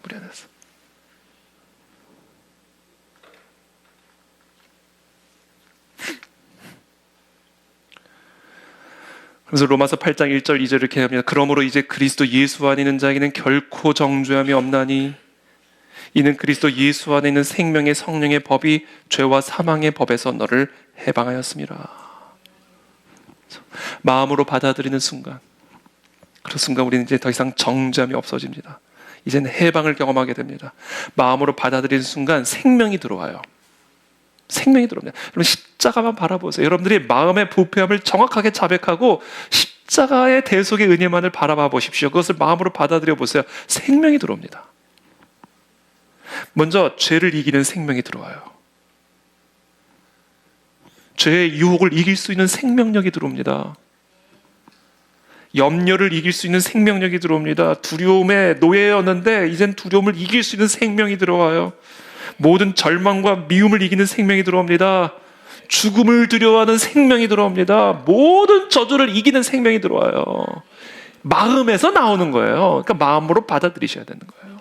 우리 안에서. 그래서 로마서 8장 1절 2절 이렇게 합니다. 그러므로 이제 그리스도 예수 안에 있는 자에게는 결코 정죄함이 없나니 이는 그리스도 예수 안에 있는 생명의 성령의 법이 죄와 사망의 법에서 너를 해방하였습니다. 마음으로 받아들이는 순간, 그 순간 우리는 이제 더 이상 정죄함이 없어집니다. 이제는 해방을 경험하게 됩니다. 마음으로 받아들이는 순간 생명이 들어와요. 생명이 들어옵니다. 여러분 십자가만 바라보세요. 여러분들이 마음의 부패함을 정확하게 자백하고 십자가의 대속의 은혜만을 바라봐 보십시오. 그것을 마음으로 받아들여 보세요. 생명이 들어옵니다. 먼저 죄를 이기는 생명이 들어와요. 죄의 유혹을 이길 수 있는 생명력이 들어옵니다. 염려를 이길 수 있는 생명력이 들어옵니다. 두려움의 노예였는데 이젠 두려움을 이길 수 있는 생명이 들어와요. 모든 절망과 미움을 이기는 생명이 들어옵니다. 죽음을 두려워하는 생명이 들어옵니다. 모든 저주를 이기는 생명이 들어와요. 마음에서 나오는 거예요. 그러니까 마음으로 받아들이셔야 되는 거예요.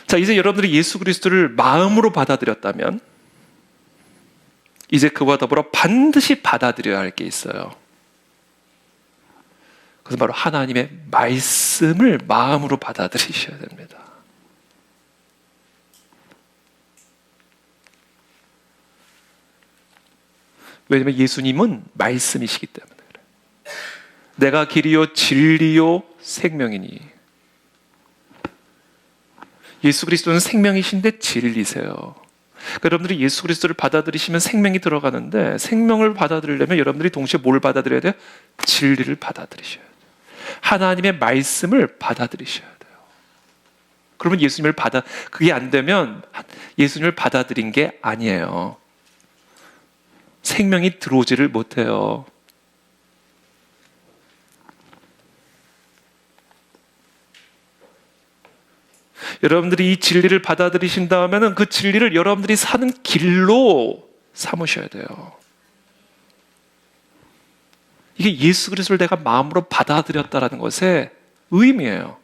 자, 이제 여러분들이 예수 그리스도를 마음으로 받아들였다면 이제 그와 더불어 반드시 받아들여야 할 게 있어요. 그것은 바로 하나님의 말씀을 마음으로 받아들이셔야 됩니다. 왜냐하면 예수님은 말씀이시기 때문에 그래요. 내가 길이요 진리요 생명이니. 예수 그리스도는 생명이신데 진리세요. 그러니까 여러분들이 예수 그리스도를 받아들이시면 생명이 들어가는데, 생명을 받아들이려면 여러분들이 동시에 뭘 받아들여야 돼요? 진리를 받아들이셔야 돼요. 하나님의 말씀을 받아들이셔야 돼요. 그러면 그게 안 되면 예수님을 받아들인 게 아니에요. 생명이 들어오지를 못해요. 여러분들이 이 진리를 받아들이신 다음에는 그 진리를 여러분들이 사는 길로 삼으셔야 돼요. 이게 예수 그리스도를 내가 마음으로 받아들였다라는 것의 의미예요.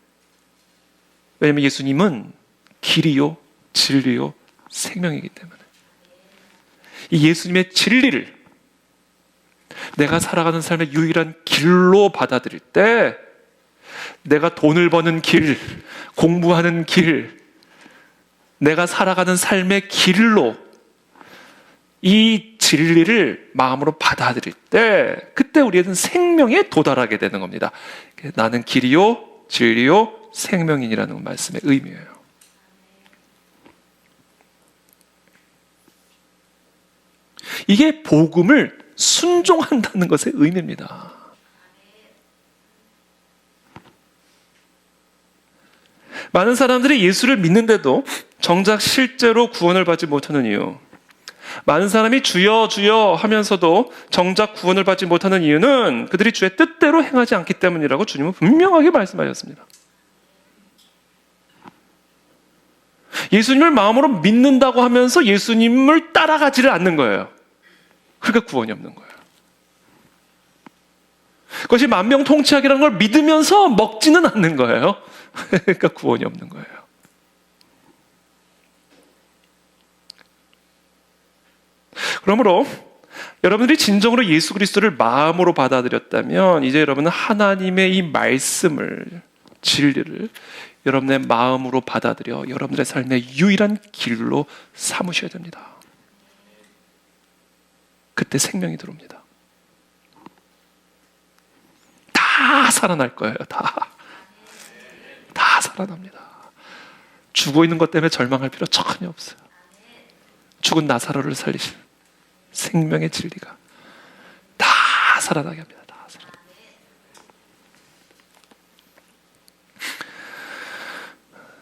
왜냐하면 예수님은 길이요, 진리요, 생명이기 때문에. 이 예수님의 진리를 내가 살아가는 삶의 유일한 길로 받아들일 때, 내가 돈을 버는 길, 공부하는 길, 내가 살아가는 삶의 길로 이 진리를 마음으로 받아들일 때, 그때 우리는 생명에 도달하게 되는 겁니다. 나는 길이요, 진리요, 생명인이라는 말씀의 의미예요. 이게 복음을 순종한다는 것의 의미입니다. 많은 사람들이 예수를 믿는데도 정작 실제로 구원을 받지 못하는 이유, 많은 사람이 주여 주여 하면서도 정작 구원을 받지 못하는 이유는 그들이 주의 뜻대로 행하지 않기 때문이라고 주님은 분명하게 말씀하셨습니다. 예수님을 마음으로 믿는다고 하면서 예수님을 따라가지를 않는 거예요. 그러니까 구원이 없는 거예요. 그것이 만병통치약이라는 걸 믿으면서 먹지는 않는 거예요. 그러니까 구원이 없는 거예요. 그러므로 여러분들이 진정으로 예수 그리스도를 마음으로 받아들였다면 이제 여러분은 하나님의 이 말씀을, 진리를 여러분의 마음으로 받아들여 여러분들의 삶의 유일한 길로 삼으셔야 됩니다. 그때 생명이 들어옵니다. 다 살아날 거예요. 다 살아납니다. 죽어 있는 것 때문에 절망할 필요 전혀 없어요. 죽은 나사로를 살리신 생명의 진리가 다 살아나게 합니다. 다 살아나게.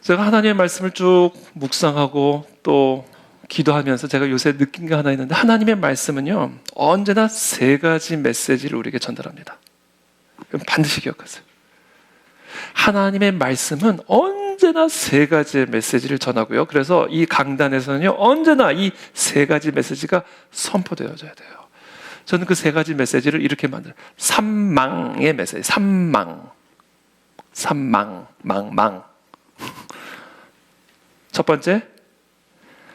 제가 하나님의 말씀을 쭉 묵상하고 또 기도하면서 제가 요새 느낀 게 하나 있는데, 하나님의 말씀은요 언제나 세 가지 메시지를 우리에게 전달합니다. 반드시 기억하세요. 하나님의 말씀은 언제나 세 가지의 메시지를 전하고요. 그래서 이 강단에서는요 언제나 이 세 가지 메시지가 선포되어져야 돼요. 저는 그 세 가지 메시지를 이렇게 만들어요. 삼망의 메시지. 삼망, 망. 첫 번째,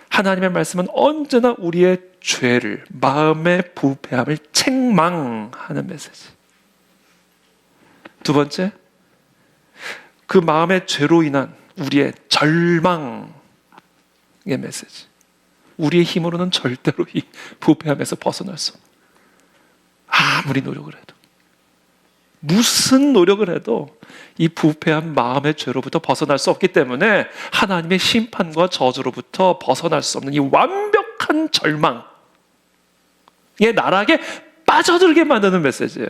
하나님의 말씀은 언제나 우리의 죄를, 마음의 부패함을 책망하는 메시지. 두 번째, 그 마음의 죄로 인한 우리의 절망의 메시지. 우리의 힘으로는 절대로 이 부패함에서 벗어날 수 없는, 아무리 노력을 해도, 무슨 노력을 해도 이 부패한 마음의 죄로부터 벗어날 수 없기 때문에 하나님의 심판과 저주로부터 벗어날 수 없는 이 완벽한 절망의 나락에 빠져들게 만드는 메시지예요.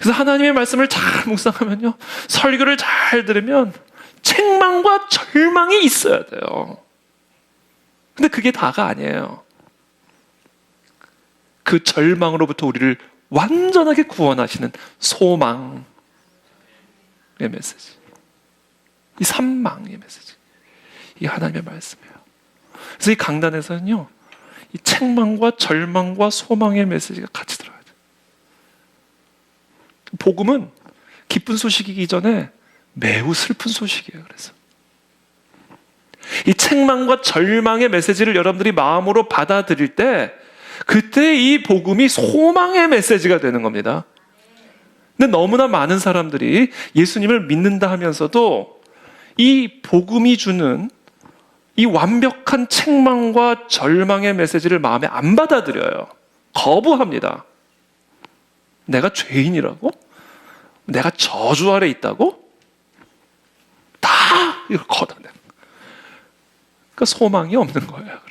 그래서 하나님의 말씀을 잘 묵상하면요, 설교를 잘 들으면 책망과 절망이 있어야 돼요. 근데 그게 다가 아니에요. 그 절망으로부터 우리를 완전하게 구원하시는 소망, 메시지, 이 산망의 메시지, 이 하나님의 말씀이에요. 그래서 이 강단에서는요, 이 책망과 절망과 소망의 메시지가 같이 들어가야 돼요. 복음은 기쁜 소식이기 전에 매우 슬픈 소식이에요. 그래서 이 책망과 절망의 메시지를 여러분들이 마음으로 받아들일 때, 그때 이 복음이 소망의 메시지가 되는 겁니다. 근데 너무나 많은 사람들이 예수님을 믿는다 하면서도 이 복음이 주는 이 완벽한 책망과 절망의 메시지를 마음에 안 받아들여요. 거부합니다. 내가 죄인이라고? 내가 저주 아래 있다고? 다 이걸 걷어내는 거예요. 그러니까 소망이 없는 거예요.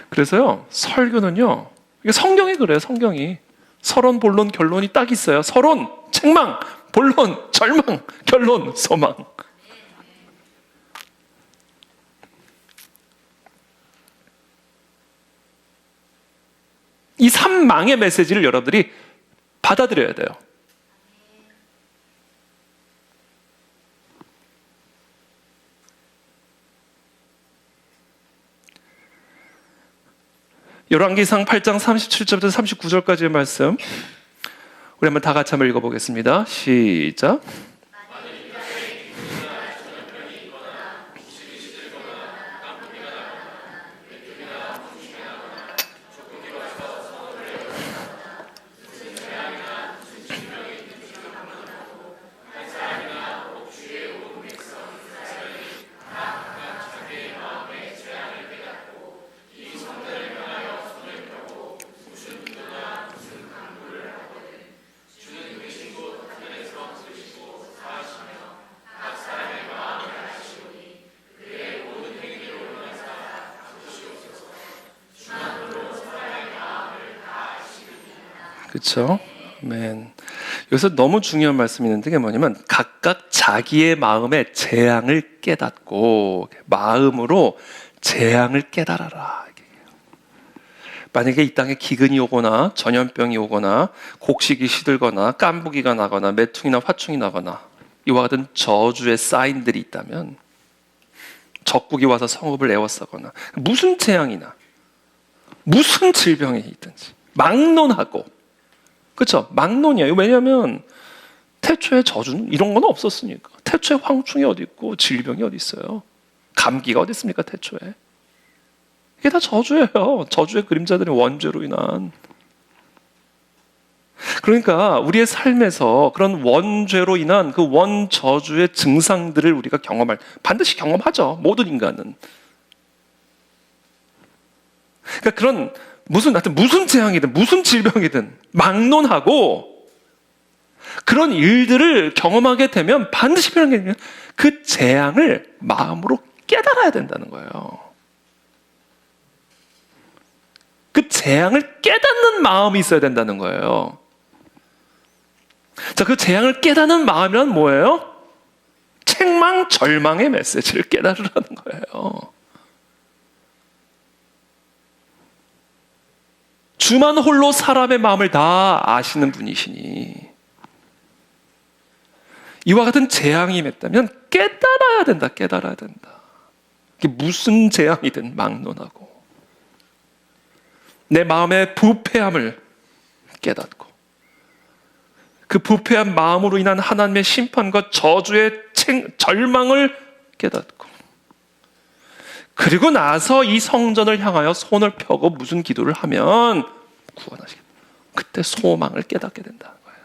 그래서요, 설교는요, 이게 성경이 그래요. 성경이 서론, 본론, 결론이 딱 있어요. 서론, 책망, 본론, 절망, 결론, 소망. 이 삼망의 메시지를 여러분들이 받아들여야 돼요. 열왕기상 8장 37절부터 39절까지의 말씀, 우리 한번 다 같이 한번 읽어보겠습니다. 시작. 그렇죠? 아멘. 여기서 너무 중요한 말씀이 있는데, 그게 뭐냐면 각각 자기의 마음의 재앙을 깨닫고, 마음으로 재앙을 깨달아라. 만약에 이 땅에 기근이 오거나 전염병이 오거나 곡식이 시들거나 깐부기가 나거나 매퉁이나 화충이 나거나 이와 같은 저주의 사인들이 있다면, 적국이 와서 성읍을 에워싸거나 무슨 재앙이나 무슨 질병이 있든지 막론하고, 그렇죠? 막론이에요. 왜냐하면 태초에 저주는 이런 건 없었으니까. 태초에 황충이 어디 있고 질병이 어디 있어요? 감기가 어디 있습니까? 태초에. 이게 다 저주예요. 저주의 그림자들이 원죄로 인한. 그러니까 우리의 삶에서 그런 원죄로 인한 그 원저주의 증상들을 우리가 반드시 경험하죠. 모든 인간은. 그러니까 그런 무슨 재앙이든 무슨 질병이든 막론하고 그런 일들을 경험하게 되면 반드시 필요한 게 있냐면 그 재앙을 마음으로 깨달아야 된다는 거예요. 그 재앙을 깨닫는 마음이 있어야 된다는 거예요. 자, 그 재앙을 깨닫는 마음이란 뭐예요? 책망, 절망의 메시지를 깨달으라는 거예요. 주만 홀로 사람의 마음을 다 아시는 분이시니 이와 같은 재앙이 임했다면 깨달아야 된다. 깨달아야 된다. 이게 무슨 재앙이든 막론하고 내 마음의 부패함을 깨닫고 그 부패한 마음으로 인한 하나님의 심판과 저주의 절망을 깨닫고 그리고 나서 이 성전을 향하여 손을 펴고 무슨 기도를 하면 구원하시겠다. 그때 소망을 깨닫게 된다는 거예요.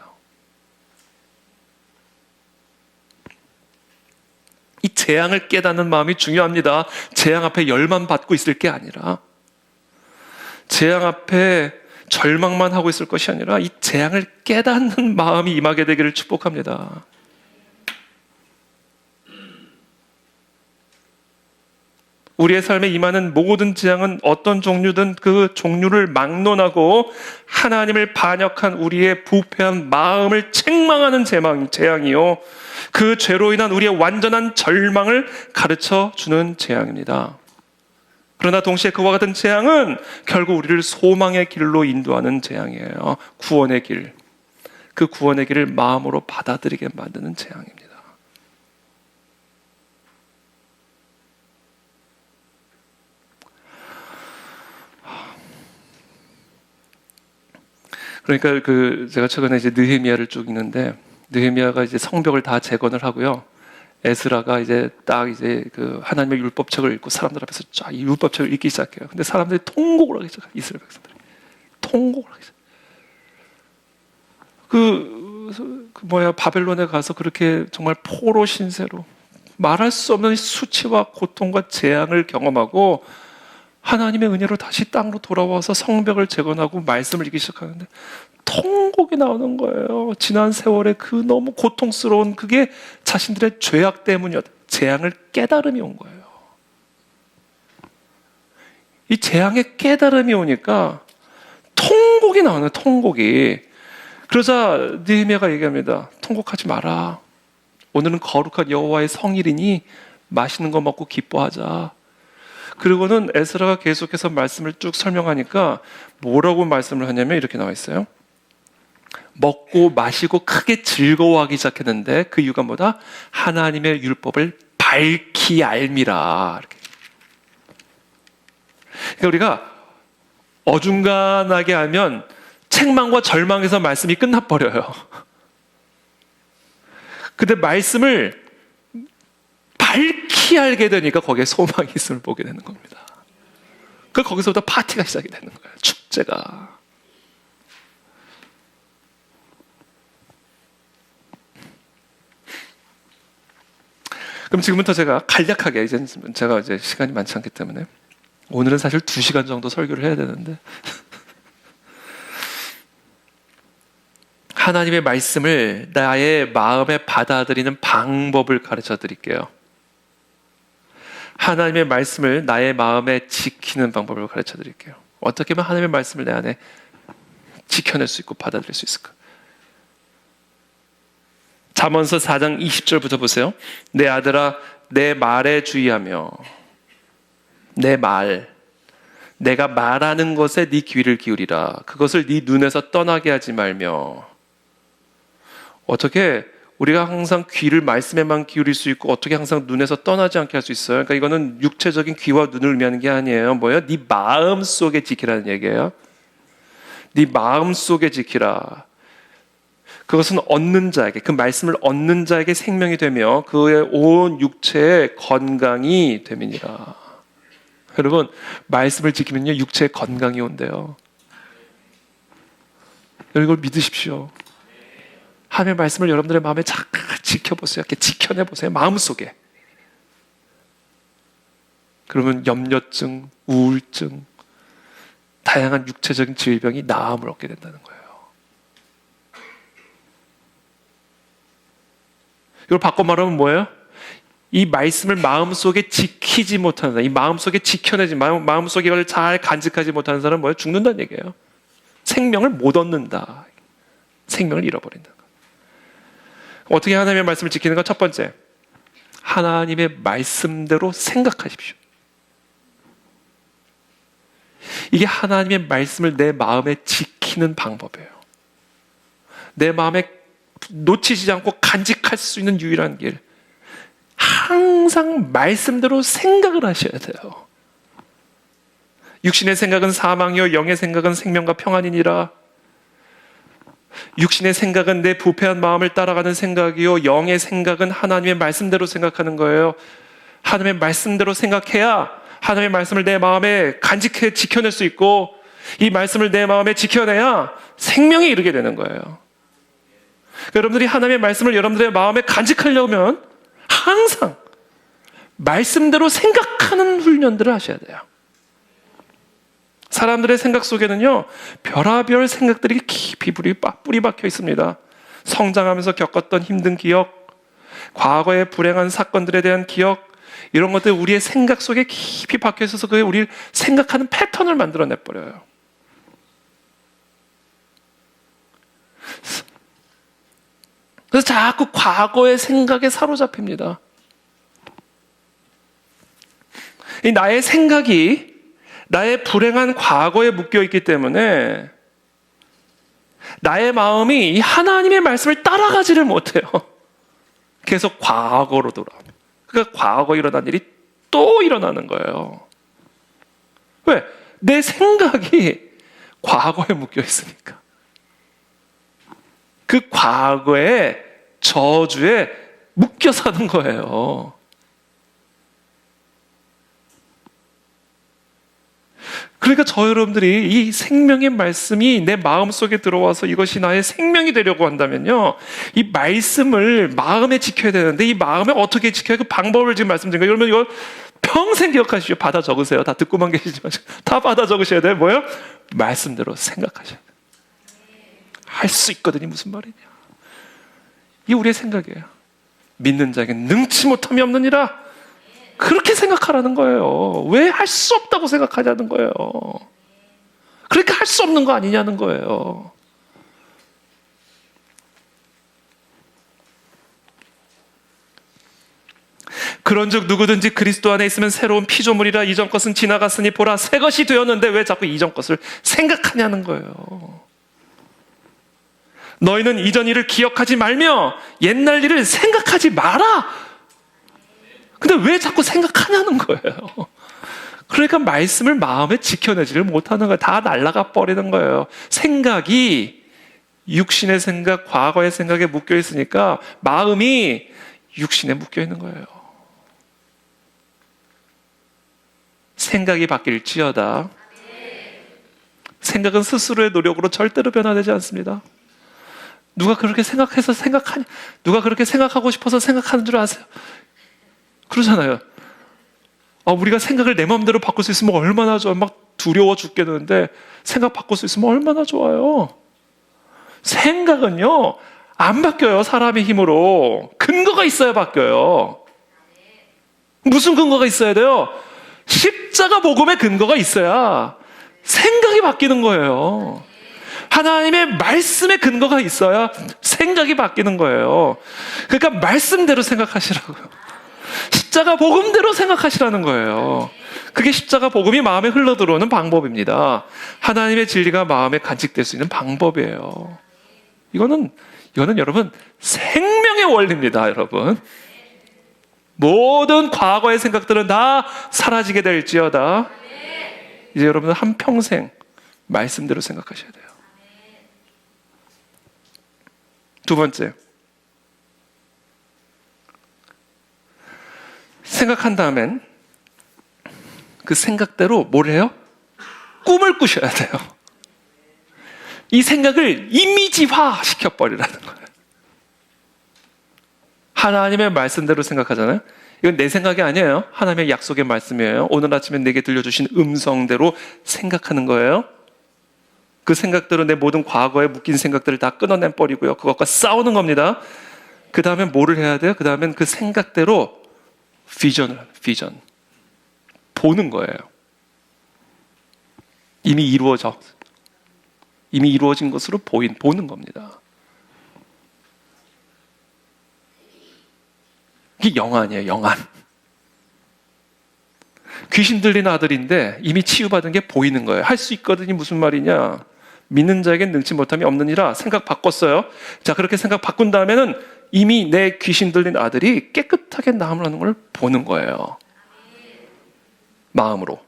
이 재앙을 깨닫는 마음이 중요합니다. 재앙 앞에 열만 받고 있을 게 아니라, 재앙 앞에 절망만 하고 있을 것이 아니라 이 재앙을 깨닫는 마음이 임하게 되기를 축복합니다. 우리의 삶에 임하는 모든 재앙은 어떤 종류든 그 종류를 막론하고 하나님을 반역한 우리의 부패한 마음을 책망하는 재앙이요, 그 죄로 인한 우리의 완전한 절망을 가르쳐 주는 재앙입니다. 그러나 동시에 그와 같은 재앙은 결국 우리를 소망의 길로 인도하는 재앙이에요. 구원의 길. 그 구원의 길을 마음으로 받아들이게 만드는 재앙입니다. 그러니까 제가 최근에 이제 느헤미야를 쭉 읽는데, 느헤미야가 이제 성벽을 다 재건을 하고요. 에스라가 이제 딱 이제 하나님의 율법책을 읽고 사람들 앞에서 쫙 이 율법책을 읽기 시작해요. 근데 사람들이 통곡을 하기 시작해요. 이스라엘 백성들이 통곡을 하기 시작해요. 바벨론에 가서 그렇게 정말 포로 신세로 말할 수 없는 수치와 고통과 재앙을 경험하고 하나님의 은혜로 다시 땅으로 돌아와서 성벽을 재건하고 말씀을 읽기 시작하는데 통곡이 나오는 거예요. 지난 세월에 너무 고통스러운 그게 자신들의 죄악 때문이었다. 재앙을 깨달음이 온 거예요. 이 재앙의 깨달음이 오니까 통곡이 나오는 통곡이. 그러자 느헤미야가 얘기합니다. 통곡하지 마라. 오늘은 거룩한 여호와의 성일이니 맛있는 거 먹고 기뻐하자. 그리고는 에스라가 계속해서 말씀을 쭉 설명하니까 뭐라고 말씀을 하냐면 이렇게 나와 있어요. 먹고 마시고 크게 즐거워하기 시작했는데 그 이유가 뭐다? 하나님의 율법을 밝히 알미라. 이렇게. 그러니까 우리가 어중간하게 하면 책망과 절망에서 말씀이 끝나버려요. 근데 말씀을 밝히 알게 되니까 거기에 소망이 있음을 보게 되는 겁니다. 거기서부터 파티가 시작이 되는 거예요. 축제가. 그럼 지금부터 제가 간략하게, 제가 이제 시간이 많지 않기 때문에 오늘은 사실 2시간 정도 설교를 해야 되는데 하나님의 말씀을 나의 마음에 받아들이는 방법을 가르쳐 드릴게요. 하나님의 말씀을 나의 마음에 지키는 방법을 가르쳐 드릴게요. 어떻게 하면 하나님의 말씀을 내 안에 지켜낼 수 있고 받아들일 수 있을까? 잠언서 4장 20절부터 보세요. 내 아들아, 내 말에 주의하며 내 말, 내가 말하는 것에 네 귀를 기울이라. 그것을 네 눈에서 떠나게 하지 말며. 어떻게 우리가 항상 귀를 말씀에만 기울일 수 있고 어떻게 항상 눈에서 떠나지 않게 할 수 있어요? 그러니까 이거는 육체적인 귀와 눈을 의미하는 게 아니에요. 뭐예요? 네 마음 속에 지키라는 얘기예요. 네 마음 속에 지키라. 그것은 얻는 자에게, 그 말씀을 얻는 자에게 생명이 되며 그의 온 육체의 건강이 됨이니라. 여러분, 말씀을 지키면요 육체의 건강이 온대요. 여러분, 이걸 믿으십시오. 하나님의 말씀을 여러분들의 마음에 잘 지켜보세요. 이렇게 지켜내보세요. 마음속에. 그러면 염려증, 우울증, 다양한 육체적인 질병이 나음을 얻게 된다는 거예요. 이걸 바꿔 말하면 뭐예요? 이 말씀을 마음속에 지키지 못하는 사람, 이 마음속에 지켜내지, 마음속에 이걸 잘 간직하지 못하는 사람은 뭐예요? 죽는다는 얘기예요. 생명을 못 얻는다. 생명을 잃어버린다. 어떻게 하나님의 말씀을 지키는가? 첫 번째, 하나님의 말씀대로 생각하십시오. 이게 하나님의 말씀을 내 마음에 지키는 방법이에요. 내 마음에 놓치지 않고 간직할 수 있는 유일한 길. 항상 말씀대로 생각을 하셔야 돼요. 육신의 생각은 사망이요 영의 생각은 생명과 평안이니라. 육신의 생각은 내 부패한 마음을 따라가는 생각이요 영의 생각은 하나님의 말씀대로 생각하는 거예요. 하나님의 말씀대로 생각해야 하나님의 말씀을 내 마음에 간직해 지켜낼 수 있고 이 말씀을 내 마음에 지켜내야 생명에 이르게 되는 거예요. 여러분들이 하나님의 말씀을 여러분들의 마음에 간직하려면 항상 말씀대로 생각하는 훈련들을 하셔야 돼요. 사람들의 생각 속에는요 별의별 생각들이 깊이 뿌리 박혀 있습니다. 성장하면서 겪었던 힘든 기억, 과거의 불행한 사건들에 대한 기억, 이런 것들 우리의 생각 속에 깊이 박혀 있어서 그게 우리를 생각하는 패턴을 만들어내버려요. 그래서 자꾸 과거의 생각에 사로잡힙니다. 이 나의 생각이 나의 불행한 과거에 묶여 있기 때문에 나의 마음이 이 하나님의 말씀을 따라가지를 못해요. 계속 과거로 돌아옵니다. 그러니까 과거에 일어난 일이 또 일어나는 거예요. 왜? 내 생각이 과거에 묶여 있으니까. 그 과거의 저주에 묶여 사는 거예요. 그러니까 저 여러분들이 이 생명의 말씀이 내 마음속에 들어와서 이것이 나의 생명이 되려고 한다면요, 이 말씀을 마음에 지켜야 되는데, 이 마음에 어떻게 지켜야, 그 방법을 지금 말씀드린 거예요. 여러분 이거 평생 기억하시죠. 받아 적으세요. 다 듣고만 계시지 마시고 다 받아 적으셔야 돼요. 뭐예요? 말씀대로 생각하셔야 돼요. 할 수 있거든요. 무슨 말이냐, 이게 우리의 생각이에요. 믿는 자에게 능치 못함이 없느니라, 그렇게 생각하라는 거예요. 왜 할 수 없다고 생각하냐는 거예요. 그러니까 할 수 없는 거 아니냐는 거예요. 그런즉 누구든지 그리스도 안에 있으면 새로운 피조물이라, 이전 것은 지나갔으니 보라 새 것이 되었는데, 왜 자꾸 이전 것을 생각하냐는 거예요. 너희는 이전 일을 기억하지 말며 옛날 일을 생각하지 마라. 근데 왜 자꾸 생각하냐는 거예요. 그러니까 말씀을 마음에 지켜내지를 못하는 거예요. 다 날아가 버리는 거예요. 생각이 육신의 생각, 과거의 생각에 묶여 있으니까 마음이 육신에 묶여 있는 거예요. 생각이 바뀔지어다. 생각은 스스로의 노력으로 절대로 변화되지 않습니다. 누가 그렇게 생각해서 생각하냐, 누가 그렇게 생각하고 싶어서 생각하는 줄 아세요? 그러잖아요. 우리가 생각을 내 마음대로 바꿀 수 있으면 얼마나 좋아요. 막 두려워 죽겠는데 생각 바꿀 수 있으면 얼마나 좋아요. 생각은요, 안 바뀌어요. 사람의 힘으로. 근거가 있어야 바뀌어요. 무슨 근거가 있어야 돼요? 십자가 복음의 근거가 있어야 생각이 바뀌는 거예요. 하나님의 말씀의 근거가 있어야 생각이 바뀌는 거예요. 그러니까 말씀대로 생각하시라고요. 십자가 복음대로 생각하시라는 거예요. 그게 십자가 복음이 마음에 흘러들어오는 방법입니다. 하나님의 진리가 마음에 간직될 수 있는 방법이에요. 이거는 여러분 생명의 원리입니다. 여러분, 모든 과거의 생각들은 다 사라지게 될지어다. 이제 여러분은 한평생 말씀대로 생각하셔야 돼요. 두 번째, 생각한 다음엔 그 생각대로 뭘 해요? 꿈을 꾸셔야 돼요. 이 생각을 이미지화 시켜버리라는 거예요. 하나님의 말씀대로 생각하잖아요. 이건 내 생각이 아니에요. 하나님의 약속의 말씀이에요. 오늘 아침에 내게 들려주신 음성대로 생각하는 거예요. 그 생각대로 내 모든 과거에 묶인 생각들을 다 끊어내버리고요, 그것과 싸우는 겁니다. 그 다음에 뭐를 해야 돼요? 그 다음엔 그 생각대로 비전 보는 거예요. 이미 이루어진 것으로 보는 겁니다. 이게 영안이에요. 영안. 귀신 들린 아들인데 이미 치유받은 게 보이는 거예요. 할 수 있거든요. 무슨 말이냐, 믿는 자에겐 능치 못함이 없느니라. 생각 바꿨어요. 자, 그렇게 생각 바꾼 다음에는 이미 내 귀신 들린 아들이 깨끗하게 나음을 걸 보는 거예요. 마음으로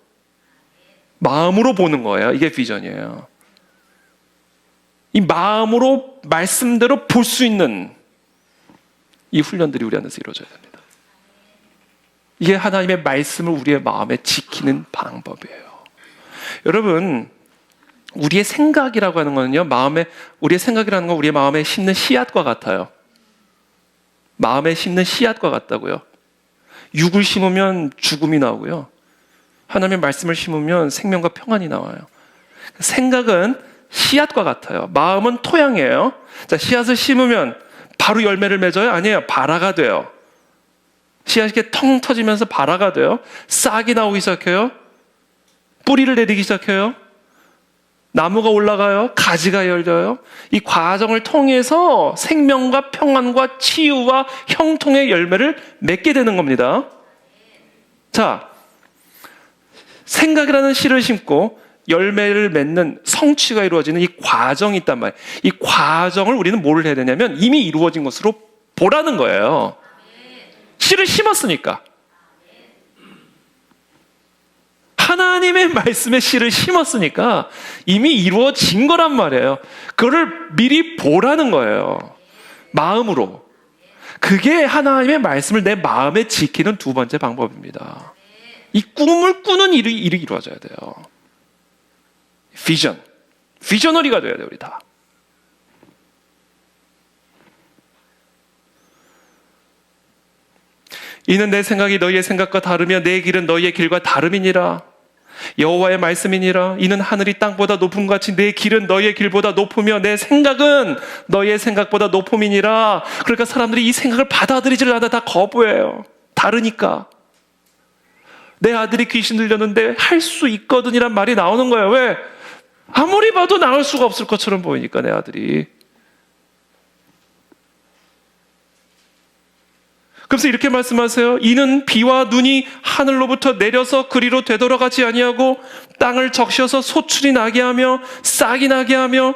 보는 거예요. 이게 비전이에요. 이 마음으로 말씀대로 볼 수 있는 이 훈련들이 우리 안에서 이루어져야 됩니다. 이게 하나님의 말씀을 우리의 마음에 지키는 방법이에요. 여러분, 우리의 생각이라고 하는 거는요, 우리의 생각이라는 건 우리의 마음에 심는 씨앗과 같아요. 마음에 심는 씨앗과 같다고요. 육을 심으면 죽음이 나오고요, 하나님의 말씀을 심으면 생명과 평안이 나와요. 생각은 씨앗과 같아요. 마음은 토양이에요. 자, 씨앗을 심으면 바로 열매를 맺어요? 아니에요. 발화가 돼요. 씨앗이 이렇게 텅 터지면서 발화가 돼요. 싹이 나오기 시작해요. 뿌리를 내리기 시작해요. 나무가 올라가요. 가지가 열려요. 이 과정을 통해서 생명과 평안과 치유와 형통의 열매를 맺게 되는 겁니다. 자, 생각이라는 씨를 심고 열매를 맺는 성취가 이루어지는 이 과정이 있단 말이에요. 이 과정을 우리는 뭘 해야 되냐면 이미 이루어진 것으로 보라는 거예요. 씨를 심었으니까. 하나님의 말씀에 씨를 심었으니까 이미 이루어진 거란 말이에요. 그거를 미리 보라는 거예요. 마음으로. 그게 하나님의 말씀을 내 마음에 지키는 두 번째 방법입니다. 이 꿈을 꾸는 일이 이루어져야 돼요. 비저너리가 돼야 돼요, 우리 다. 이는 내 생각이 너희의 생각과 다르며 내 길은 너희의 길과 다름이니라. 여호와의 말씀이니라. 이는 하늘이 땅보다 높음 같이 내 길은 너희의 길보다 높으며 내 생각은 너희의 생각보다 높음이니라. 그러니까 사람들이 이 생각을 받아들이지를 않아. 다 거부해요. 다르니까. 내 아들이 귀신 들렸는데 할 수 있거든이란 말이 나오는 거예요. 왜? 아무리 봐도 나을 수가 없을 것처럼 보이니까 내 아들이. 그래서 이렇게 말씀하세요. 이는 비와 눈이 하늘로부터 내려서 그리로 되돌아가지 아니하고 땅을 적셔서 소출이 나게 하며 싹이 나게 하며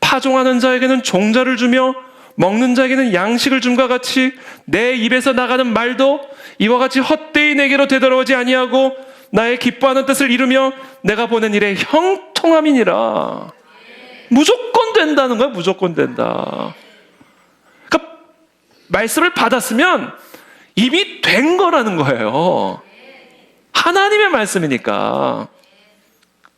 파종하는 자에게는 종자를 주며 먹는 자에게는 양식을 줌과 같이 내 입에서 나가는 말도 이와 같이 헛되이 내게로 되돌아오지 아니하고 나의 기뻐하는 뜻을 이루며 내가 보낸 일에 형통함이니라. 무조건 된다는 거야. 무조건 된다. 그러니까 말씀을 받았으면 이미 된 거라는 거예요. 하나님의 말씀이니까.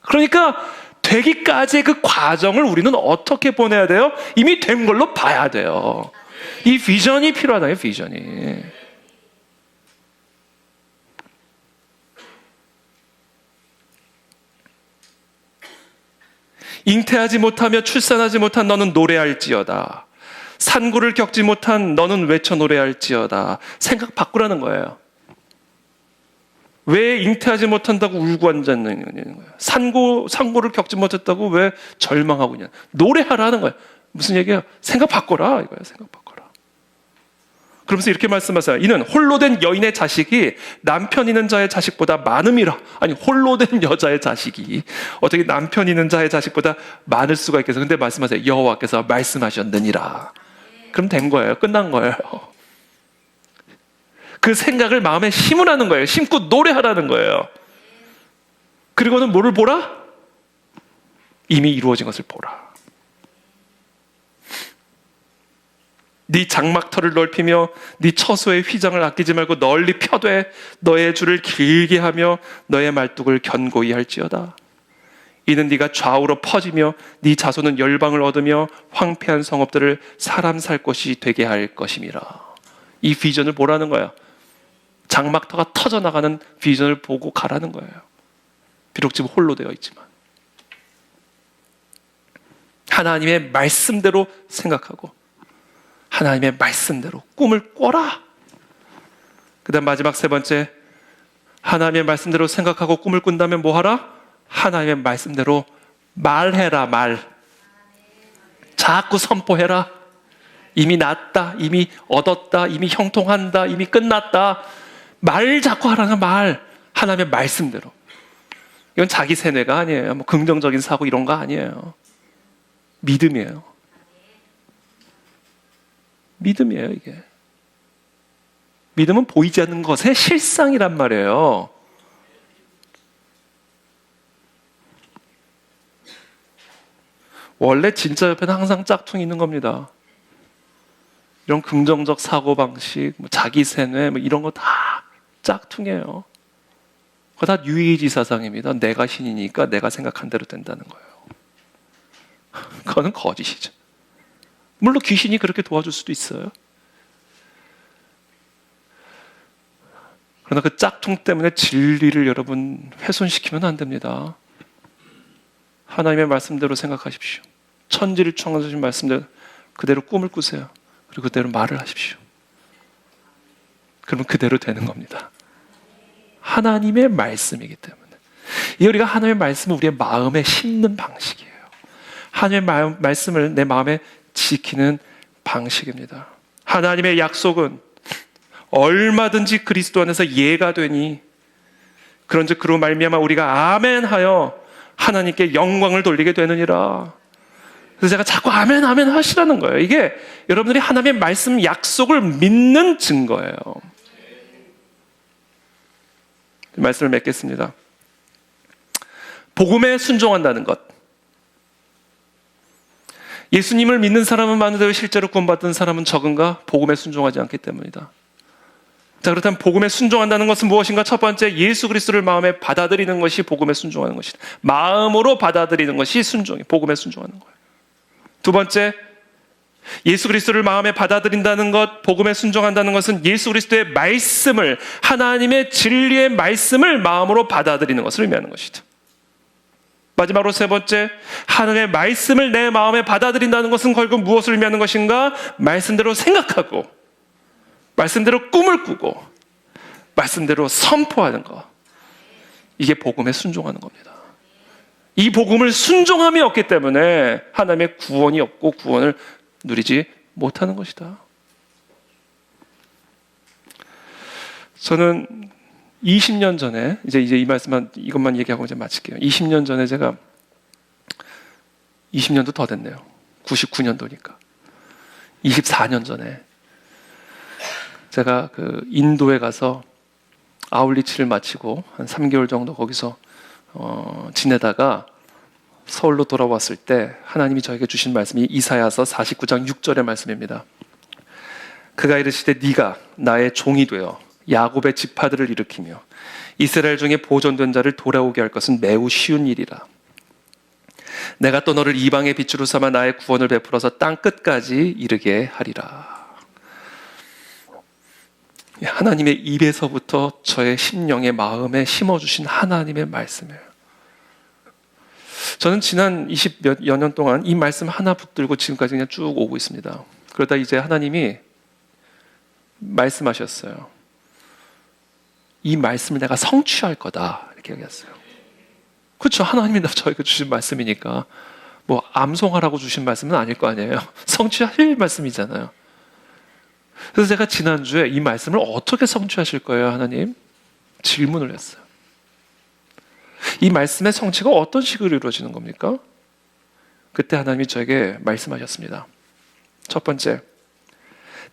그러니까 되기까지의 그 과정을 우리는 어떻게 보내야 돼요? 이미 된 걸로 봐야 돼요. 이 비전이 필요하다. 비전이. 잉태하지 못하며 출산하지 못한 너는 노래할지어다. 산고를 겪지 못한 너는 외쳐 노래할지어다. 생각 바꾸라는 거예요. 왜 잉태하지 못한다고 울고 앉았는 거예요? 산고를 겪지 못했다고 왜 절망하고 있냐? 노래하라는 거예요. 무슨 얘기예요? 생각 바꿔라 이거예요. 생각 바꿔라. 그러면서 이렇게 말씀하세요. 이는 홀로 된 여인의 자식이 남편 있는 자의 자식보다 많음이라. 아니, 홀로 된 여자의 자식이 어떻게 남편 있는 자의 자식보다 많을 수가 있겠어요? 근데 말씀하세요. 여호와께서 말씀하셨느니라. 그럼 된 거예요. 끝난 거예요. 그 생각을 마음에 심으라는 거예요. 심고 노래하라는 거예요. 그리고는 뭐를 보라? 이미 이루어진 것을 보라. 네 장막터를 넓히며 네 처소의 휘장을 아끼지 말고 널리 펴되 너의 줄을 길게 하며 너의 말뚝을 견고히 할지어다. 이는 네가 좌우로 퍼지며 네 자손은 열방을 얻으며 황폐한 성읍들을 사람 살 곳이 되게 할 것임이라. 이 비전을 보라는 거야. 장막터가 터져나가는 비전을 보고 가라는 거예요. 비록 지금 홀로 되어 있지만 하나님의 말씀대로 생각하고 하나님의 말씀대로 꿈을 꿔라. 그 다음 마지막 세 번째, 하나님의 말씀대로 생각하고 꿈을 꾼다면 뭐 하라? 하나님의 말씀대로 말해라. 말. 자꾸 선포해라. 이미 났다, 이미 얻었다, 이미 형통한다, 이미 끝났다. 말 자꾸 하라는 말. 하나님의 말씀대로. 이건 자기 세뇌가 아니에요. 뭐 긍정적인 사고 이런 거 아니에요. 믿음이에요. 믿음이에요, 이게. 믿음은 보이지 않는 것의 실상이란 말이에요. 원래 진짜 옆에는 항상 짝퉁이 있는 겁니다. 이런 긍정적 사고방식, 자기 세뇌, 이런 거 다 짝퉁이에요. 그거 다 유의지 사상입니다. 내가 신이니까 내가 생각한 대로 된다는 거예요. 그거는 거짓이죠. 물론 귀신이 그렇게 도와줄 수도 있어요. 그러나 그 짝퉁 때문에 진리를 여러분 훼손시키면 안 됩니다. 하나님의 말씀대로 생각하십시오. 천지를創造하신 말씀대로 그대로 꿈을 꾸세요. 그리고 그대로 말을 하십시오. 그러면 그대로 되는 겁니다. 하나님의 말씀이기 때문에. 이 우리가 하나님의 말씀을 우리의 마음에 심는 방식이에요. 하나님의 말씀을 내 마음에 지키는 방식입니다. 하나님의 약속은 얼마든지 그리스도 안에서 예가 되니 그런즉 그로 말미암아 우리가 아멘하여 하나님께 영광을 돌리게 되느니라. 그래서 제가 자꾸 아멘 아멘 하시라는 거예요. 이게 여러분들이 하나님의 말씀 약속을 믿는 증거예요. 말씀을 맺겠습니다. 복음에 순종한다는 것. 예수님을 믿는 사람은 많은데 실제로 구원받은 사람은 적은가? 복음에 순종하지 않기 때문이다. 자, 그렇다면 복음에 순종한다는 것은 무엇인가? 첫 번째, 예수 그리스도를 마음에 받아들이는 것이 복음에 순종하는 것이다. 마음으로 받아들이는 것이 순종이 복음에 순종하는 거예요. 두 번째, 예수 그리스도를 마음에 받아들인다는 것, 복음에 순종한다는 것은 예수 그리스도의 말씀을, 하나님의 진리의 말씀을 마음으로 받아들이는 것을 의미하는 것이다. 마지막으로 세 번째, 하나님의 말씀을 내 마음에 받아들인다는 것은 결국 무엇을 의미하는 것인가? 말씀대로 생각하고, 말씀대로 꿈을 꾸고, 말씀대로 선포하는 것. 이게 복음에 순종하는 겁니다. 이 복음을 순종함이 없기 때문에 하나님의 구원이 없고 구원을 누리지 못하는 것이다. 저는 20년 전에 이제 이 말씀만 이것만 얘기하고 이제 마칠게요. 20년 전에 제가 20년도 더 됐네요. 99년도니까 24년 전에 제가 그 인도에 가서 아울리치를 마치고 한 3개월 정도 거기서 지내다가 서울로 돌아왔을 때 하나님이 저에게 주신 말씀이 이사야서 49장 6절의 말씀입니다. 그가 이르시되 네가 나의 종이 되어 야곱의 지파들을 일으키며 이스라엘 중에 보존된 자를 돌아오게 할 것은 매우 쉬운 일이라. 내가 또 너를 이방의 빛으로 삼아 나의 구원을 베풀어서 땅 끝까지 이르게 하리라. 하나님의 입에서부터 저의 심령의 마음에 심어주신 하나님의 말씀이에요. 저는 지난 20여 년 동안 이 말씀 하나 붙들고 지금까지 그냥 쭉 오고 있습니다. 그러다 이제 하나님이 말씀하셨어요. 이 말씀을 내가 성취할 거다 이렇게 얘기했어요. 그렇죠. 하나님이 저에게 주신 말씀이니까 뭐 암송하라고 주신 말씀은 아닐 거 아니에요. 성취하실 말씀이잖아요. 그래서 제가 지난주에 이 말씀을 어떻게 성취하실 거예요, 하나님? 질문을 했어요. 이 말씀의 성취가 어떤 식으로 이루어지는 겁니까? 그때 하나님이 저에게 말씀하셨습니다. 첫 번째,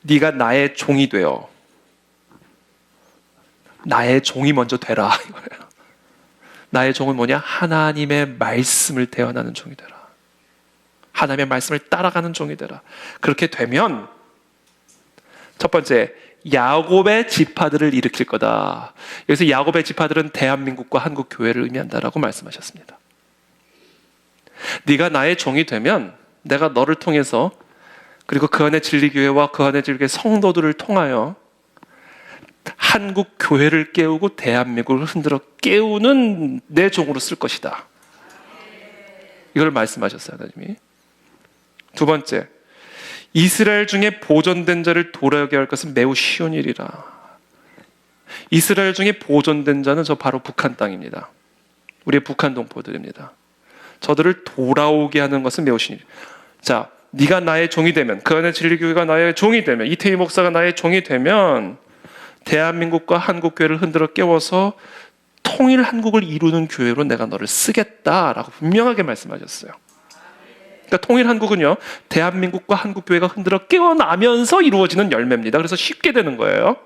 네가 나의 종이 되어 나의 종이 먼저 되라 이거예요. 나의 종은 뭐냐? 하나님의 말씀을 대언하는 종이 되라. 하나님의 말씀을 따라가는 종이 되라. 그렇게 되면 첫 번째, 야곱의 지파들을 일으킬 거다. 여기서 야곱의 지파들은 대한민국과 한국 교회를 의미한다라고 말씀하셨습니다. 네가 나의 종이 되면 내가 너를 통해서 그리고 그 안에 진리교회와 그 안에 진리교회 성도들을 통하여 한국 교회를 깨우고 대한민국을 흔들어 깨우는 내 종으로 쓸 것이다. 이걸 말씀하셨어요, 하나님이. 두 번째, 이스라엘 중에 보존된 자를 돌아오게 할 것은 매우 쉬운 일이라. 이스라엘 중에 보존된 자는 저 바로 북한 땅입니다. 우리의 북한 동포들입니다. 저들을 돌아오게 하는 것은 매우 쉬운 일. 자, 네가 나의 종이 되면, 그 안에 진리교회가 나의 종이 되면, 이태희 목사가 나의 종이 되면 대한민국과 한국교회를 흔들어 깨워서 통일 한국을 이루는 교회로 내가 너를 쓰겠다라고 분명하게 말씀하셨어요. 그러니까 통일 한국은요, 대한민국과 한국교회가 흔들어 깨어나면서 이루어지는 열매입니다. 그래서 쉽게 되는 거예요.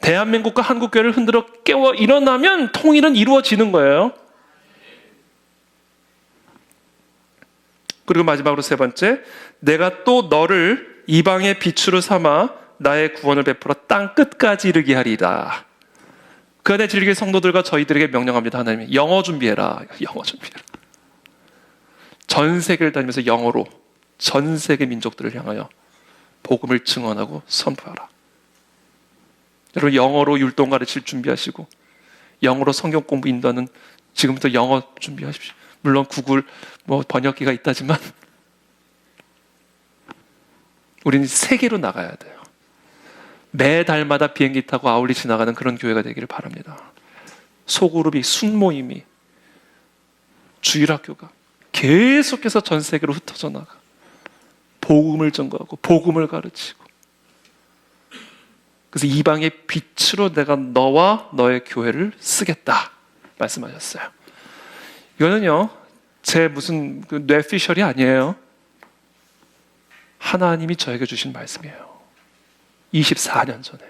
대한민국과 한국교회를 흔들어 깨워 일어나면 통일은 이루어지는 거예요. 그리고 마지막으로 세 번째, 내가 또 너를 이방의 빛으로 삼아 나의 구원을 베풀어 땅 끝까지 이르게 하리라. 그 안에 진리교회 성도들과 저희들에게 명령합니다. 하나님이 영어 준비해라. 영어 준비해라. 전 세계를 다니면서 영어로 전 세계 민족들을 향하여 복음을 증언하고 선포하라. 여러분 영어로 율동 가르칠 준비하시고 영어로 성경 공부 인도하는 지금부터 영어 준비하십시오. 물론 구글 번역기가 있다지만 우리는 세계로 나가야 돼요. 매달마다 비행기 타고 아울리치 나가는 그런 교회가 되기를 바랍니다. 소그룹이 순모임이 주일학교가 계속해서 전 세계로 흩어져 나가 복음을 전거하고 복음을 가르치고 그래서 이방의 빛으로 내가 너와 너의 교회를 쓰겠다 말씀하셨어요. 이거는요, 제 무슨 뇌피셜이 아니에요. 하나님이 저에게 주신 말씀이에요. 24년 전에.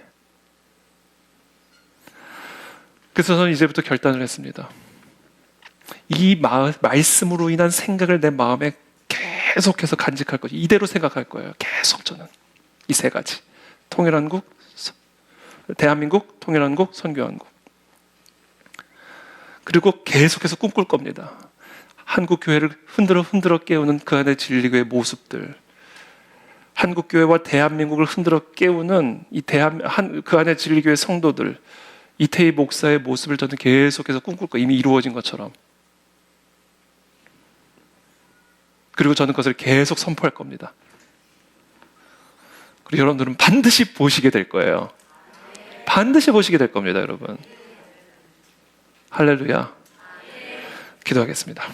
그래서 저는 이제부터 결단을 했습니다. 이 말씀으로 인한 생각을 내 마음에 계속해서 간직할 거죠. 이대로 생각할 거예요. 계속 저는. 이 세 가지. 통일한국, 대한민국, 통일한국, 선교한국. 그리고 계속해서 꿈꿀 겁니다. 한국 교회를 흔들어 깨우는 그 안에 진리교의 모습들. 한국 교회와 대한민국을 흔들어 깨우는 그 안에 진리교의 성도들. 이태희 목사의 모습을 저는 계속해서 꿈꿀 거예요. 이미 이루어진 것처럼. 그리고 저는 그것을 계속 선포할 겁니다. 그리고 여러분들은 반드시 보시게 될 거예요. 반드시 보시게 될 겁니다, 여러분. 할렐루야. 기도하겠습니다.